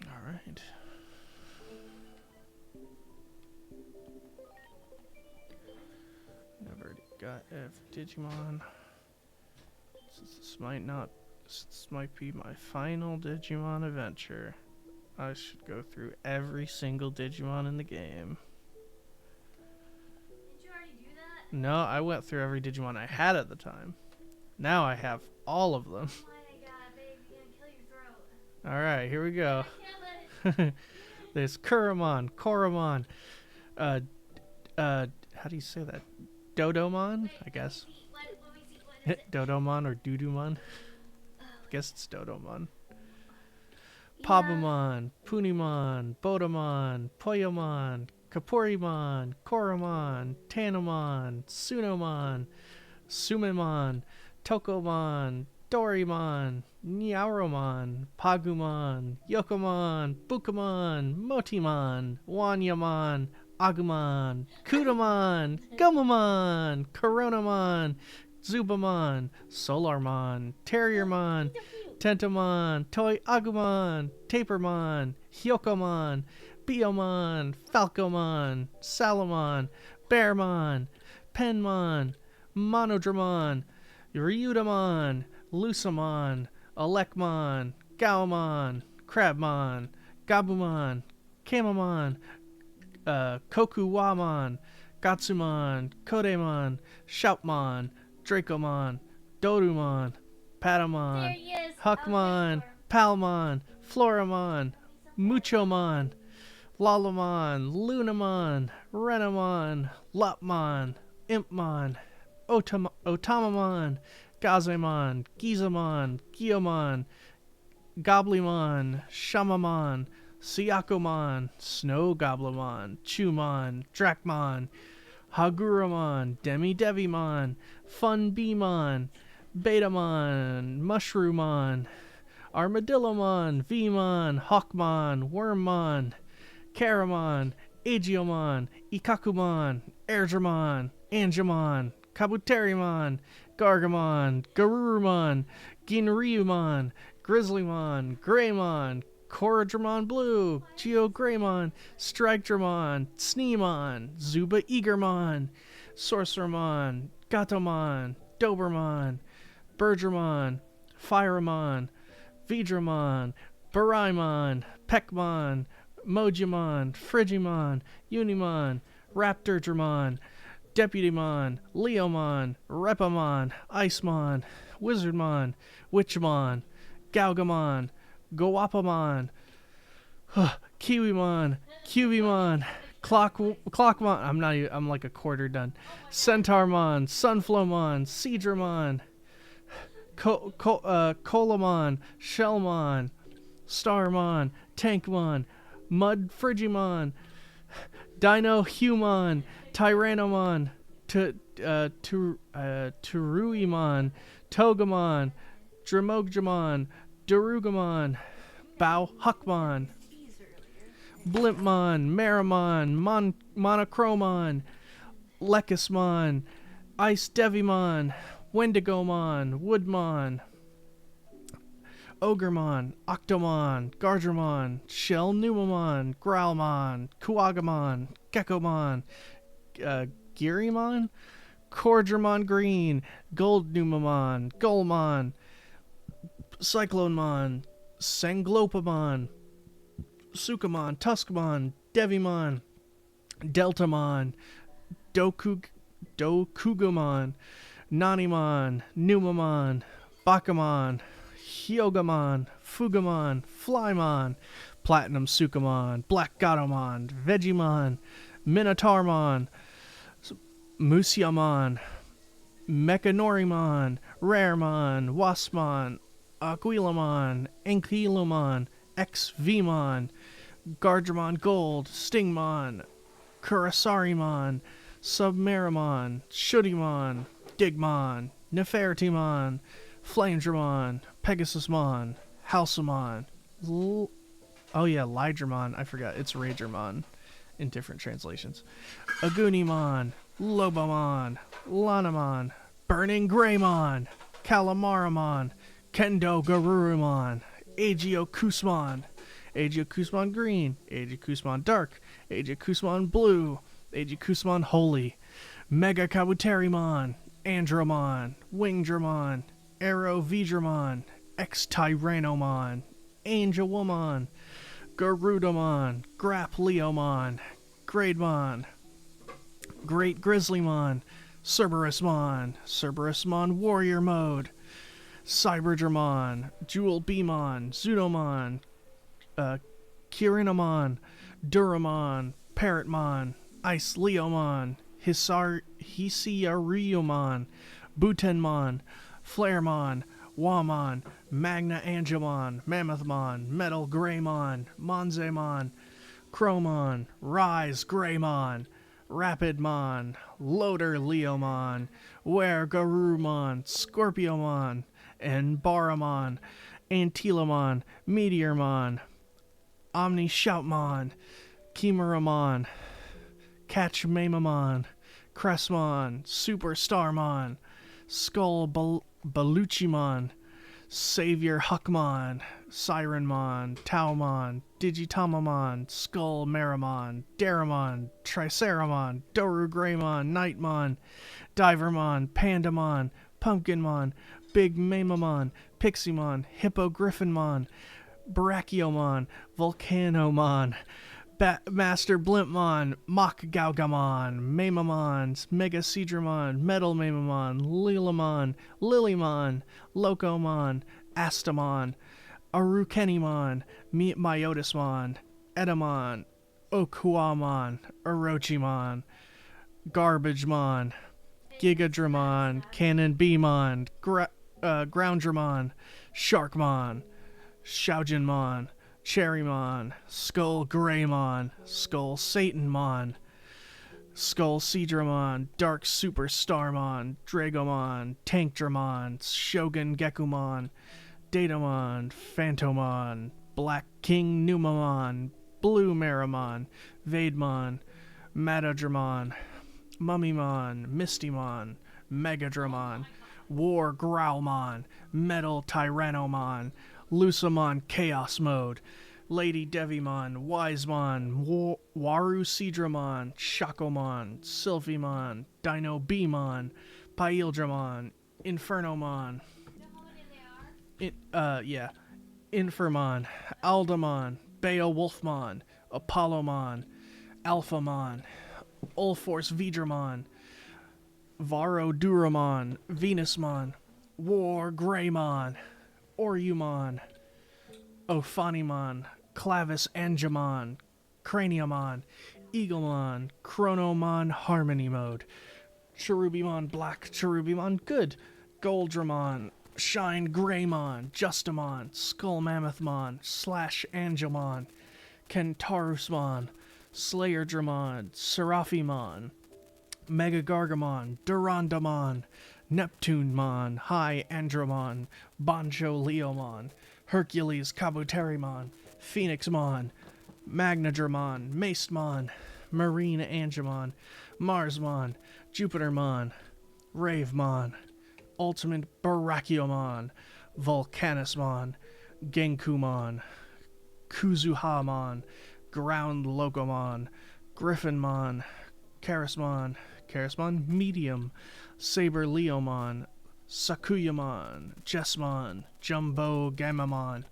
Alright. I've already got F Digimon. Since this might be my final Digimon adventure, I should go through every single Digimon in the game.
Did you already do that?
No, I went through every Digimon I had at the time. Now I have all of them.
Oh my god, babe, you're gonna kill your throat.
Alright, here we go.
I can't let it.
There's Kuramon, Koromon, how do you say that? Dodomon,
Wait,
I guess.
Let me see, what is it?
Dodomon or Dudumon?
Oh,
I guess it's Dodomon.
yeah.
Pabumon, Punimon, Bodamon, Poyomon, Kaporimon, Koromon, Tanomon, Sunomon, Sumemon, Tokomon, Dorimon, Nyauromon, Pagumon, Yokomon, Bukamon, Motimon, Wanyamon, Agumon, Kudamon, Gumamon, Coronamon, Zubamon, Solarmon, Terriermon, Tentomon, Toy Agumon, Tapermon, Hyokomon, Biomon, Falcomon, Salamon, Bearmon, Penmon, Monodramon, Ryudamon, Lusamon, Alekmon, Gaomon, Crabmon, Gabumon, Kamamon, Kokuwamon, Gatsumon, Kodemon, Shoutmon, Dracomon, Dorumon, Patamon,
There he is.
Huckmon, Palmon, Floramon, Muchomon, Lalamon, Lunamon, Renamon, Lopmon, Impmon, Otamamon, Gazemon, Gizamon, Giomon, Goblimon, Shamamon, Siakomon, Snow Goblimon, Chumon, Drakmon, Haguramon, Demi-Devimon, Funbeamon, Betamon, Mushroomon, Armadillomon, Vmon, Hawkmon, Wormmon, Karamon, Aegiomon, Ikakumon, Airdramon, Angemon, Kabuterimon, Gargamon, Garurumon, Ginryumon, Grizzlymon, Greymon, Coradramon Blue, Geogreymon, Strikedramon, Sneemon, Zuba Eagermon, Sorcerermon, Gatomon, Dobermon, Bergermon, Firamon, Vidramon, Baraimon, Peckmon, Mojimon, Frigimon, Unimon, Raptordramon, Deputymon, Leomon, Repamon, Icemon, Wizardmon, Witchmon, Galgamon, Goapamon, Kiwimon, Cubimon, Clockmon, I'm like a quarter done. Centaurmon, Sunflowmon, Seadramon, Colamon, Shellmon, Starmon, Tankmon, Mud Frigimon, Dinohumon, Tyrannomon, Turuimon, Togemon, Dremogdramon, Darugamon, Bow Huckmon, Blimpmon, Marimon, Monochromon, Lekismon, Ice Devimon, Wendigomon, Woodmon, Ogremon, Octomon, Gardramon, Shell Numamon, Growlmon, Kuagamon, Geckomon, Girimon, Cordramon Green, Gold Numamon, Golmon, Cyclonemon, Sanglopamon, Sukamon, Tuskmon, Devimon, Deltamon, Dokugamon, Nanimon, Numamon, Bakamon, Hyogamon, Fugamon, Flymon, Platinum Sukamon, Black Gatomon, Vegemon, Minotaurmon, Musiamon, Mechanorimon, Raremon, Waspmon, Aquilamon, Ankylomon, Xvmon, Gardramon Gold, Stingmon, Kurasarimon, Submarimon, Shudimon, Digmon, Nefertimon, Flamedramon, Pegasusmon, Halcymon, Lydramon, I forgot, it's Ragermon in different translations, Agunimon, Lobomon, Lanamon, Burning Greymon, Calamaramon, Kendo Garurumon, Agiokusmon, Agiokusmon Green, Agiokusmon Dark, Agiokusmon Blue, Agiokusmon Holy, Mega Kabuterimon, Andromon, Wingdramon, Aerovedramon, X-Tyrannomon, Angelwomon, Garudamon, Grapleomon, Grademon, Great Grizzlymon, Cerberusmon Warrior Mode, Cyberdramon, Jewel Beamon, Zudomon, Kirinamon, Duramon, Parrotmon, Ice Leomon, Hisiariumon, Butenmon, Flaremon, Wamon, Magna Angemon, Mammothmon, Metal Greymon, Monzemon, Chromon, Rise Greymon, Rapidmon, Loader Leomon, Wergarurumon, Scorpiomon, and Baramon, Antilamon, Meteormon, Omni Shoutmon, Chimeramon, Catchmamamon, Cressmon, Superstarmon, Skull Baluchimon, Savior Huckmon, Sirenmon, Taumon, Digitamamon, Skull Maramon, Daramon, Triceramon, Doru Greymon, Nightmon, Divermon, Pandamon, Pumpkinmon, Big Mamamon, Piximon, Hippogryphonmon, Brachiomon, Volcanomon, Master Blimpmon, Mach Gaugamon, Mamamon, Megasedramon, Metal Mamamon, Lilamon, Lilymon, Locomon, Astamon, Arukenimon, Myotismon, Edamon, Okuamon, Orochimon, Garbagemon, Gigadramon, Cannon Beamon, Groundramon, Sharkmon, Shaujinmon, Cherrymon, Skull Greymon, Skull Satanmon, Skull Seadramon, Dark Superstarmon, Dragomon, Tankdramon, Shogun Gekumon, Datamon, Phantomon, Black King Numamon, Blue Maramon, Vademon, Matadramon, Mummymon, Mistymon, Megadramon, War Growlmon, Metal Tyrannomon, Lucamon Chaos Mode, Lady Devimon, Wisemon, Waru Seadramon, Shakomon, Sylphimon, Dino Beamon, Paildramon, Infernomon, Infirmon, Aldamon, Beowulfmon, Apollomon, Alphamon, Ulforce Vidramon, Varoduramon, Venusmon, War Greymon, Orumon, Ophanimon, Clavis Angemon, Craniumon, Eaglemon, Chronomon Harmony Mode, Cherubimon Black, Cherubimon Good, Goldramon, Shine Greymon, Justamon, Skull Mammothmon, Slash Angelmon, Kentarusmon, Slayerdramon, Seraphimon, Mega Gargamon, Durandamon, Neptunemon, High Andromon, Bancho Leomon, Hercules Kabuterimon, Phoenixmon, Magnadramon, Macemon, Marine Angemon, Marsmon, Jupitermon, Ravemon, Ultimate Barachiomon, Volcanismon, Genkumon, Kuzuhamon, Ground Locomon, Griffinmon, Karasmon Medium, Saber Leomon, Sakuyamon, Jessmon, Jumbo Gamamon,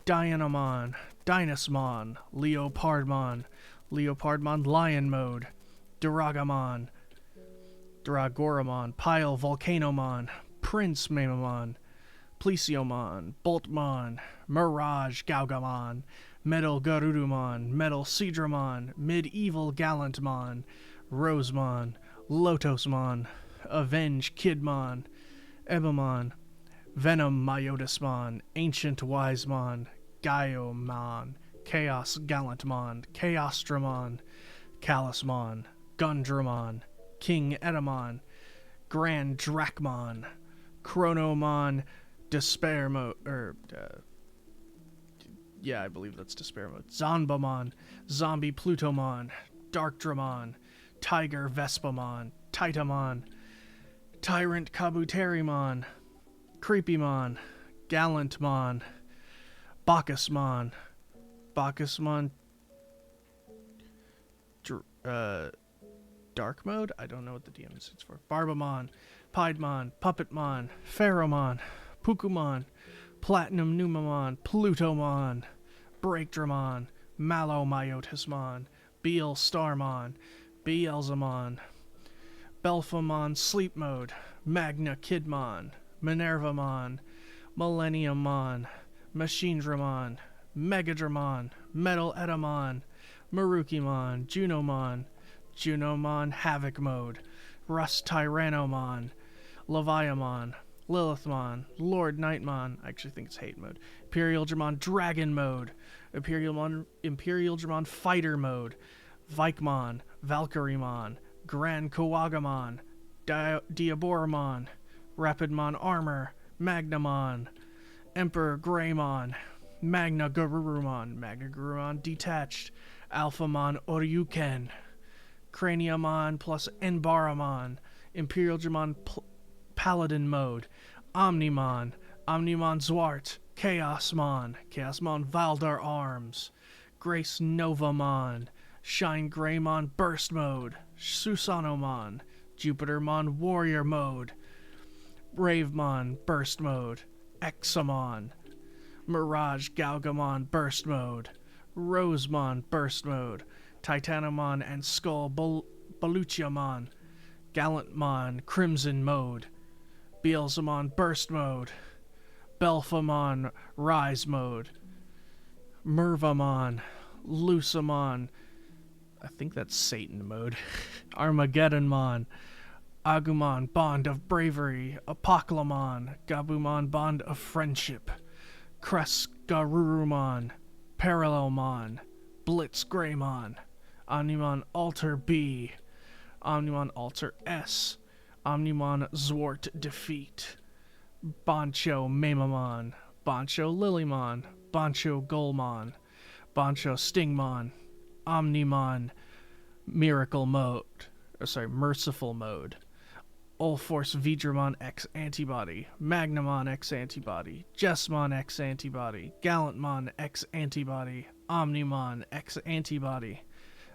Dianamon, Dynasmon, Leopardmon Lion Mode, Duragamon, Dragoramon, Pile Volcanomon, Prince Mamamon, Plesiomon, Boltmon, Mirage Gaugamon, Metal Garurumon, Metal Seadramon, Medieval Gallantmon, Rosemon, Lotosmon, Avenge Kidmon, Ebamon, Venom Myotismon, Ancient Wisemon, Gaiomon, Chaos Gallantmon, Chaosdramon, Calismon, Gundramon, King Edamon, Grand Drachmon, Chronomon, Despair Mode, I believe that's Despair Mode, Zonbamon, Zombie Plutomon, Darkdramon, Tiger Vespamon, Titamon, Tyrant Kabuterimon, Creepymon, Gallantmon, Bacchusmon, Dark Mode? I don't know what the DM stands for. Barbamon, Piedmon, Puppetmon, Pheromon, Pukumon, Platinum Numamon, Plutomon, Breakdramon, Malomyotismon, Beel Starmon, Beelzemon, Belphamon Sleep Mode, Magna Kidmon, Minervamon, Millenniummon, Machinedramon, Megadramon, Metal Edamon, Marukimon, Junomon Havoc Mode, Rust Tyrannomon, Leviamon, Lilithmon, Lord Nightmon, I actually think it's Hate Mode, Imperial Dramon Dragon Mode, Imperial Dramon Fighter Mode, Vikemon, Valkyremon, Grand Kowagamon, Diaboromon, Rapidmon Armor, Magnamon, Emperor Greymon, Magna Garurumon Detached, Alphamon Oryuken, Craniumon plus Enbaramon, Imperial Dramon Paladin Mode, Omnimon Zwart, Chaosmon Valdar Arms, Grace Novamon, Shine Greymon Burst Mode, Susanomon, Jupitermon Warrior Mode, Bravemon Burst Mode, Examon, Mirage Galgamon Burst Mode, Rosemon Burst Mode, Titanomon and Skull Baluchiamon, Gallantmon Crimson Mode, Beelzemon Burst Mode, Belphamon Rise Mode, Mervamon, Lucamon, I think that's Satan Mode, Armageddonmon, Agumon Bond of Bravery, Apoclymon, Gabumon Bond of Friendship, Kresgarurumon, Parallelmon, Blitzgreymon, Omnimon Alter B, Omnimon Alter S, Omnimon Zwart Defeat, Boncho Mamamon, Boncho Lilymon, Boncho Golmon, Boncho Stingmon, Omnimon Miracle Mode, Merciful Mode, Ulforce Vidramon X Antibody, Magnamon X Antibody, Jessmon X Antibody, Gallantmon X Antibody, Omnimon X Antibody,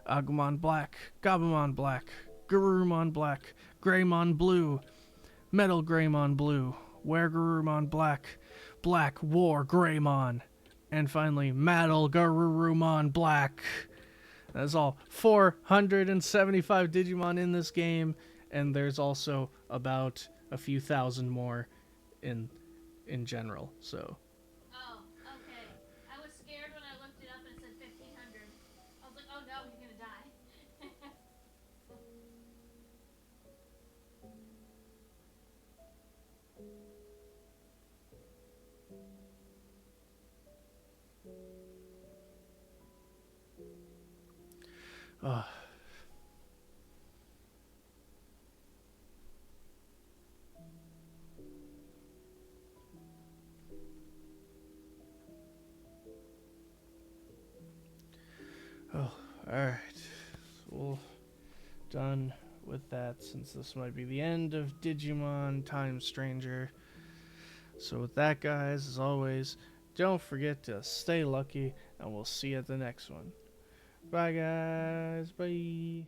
Agumon Black, Gabumon Black, Garurumon Black, Greymon Blue, Metal Greymon Blue, Weregarurumon Black, Black War Greymon, and finally Metal Garurumon Black. That's all 475 Digimon in this game, and there's also about a few thousand more in general. So.
Oh, okay. I was scared when I looked it up and it said 1,500. I was like, oh no, he's gonna die.
Oh, alright. Well, done with that, since this might be the end of Digimon Time Stranger. So with that, guys, as always, don't forget to stay lucky, and we'll see you at the next one. Bye, guys. Bye.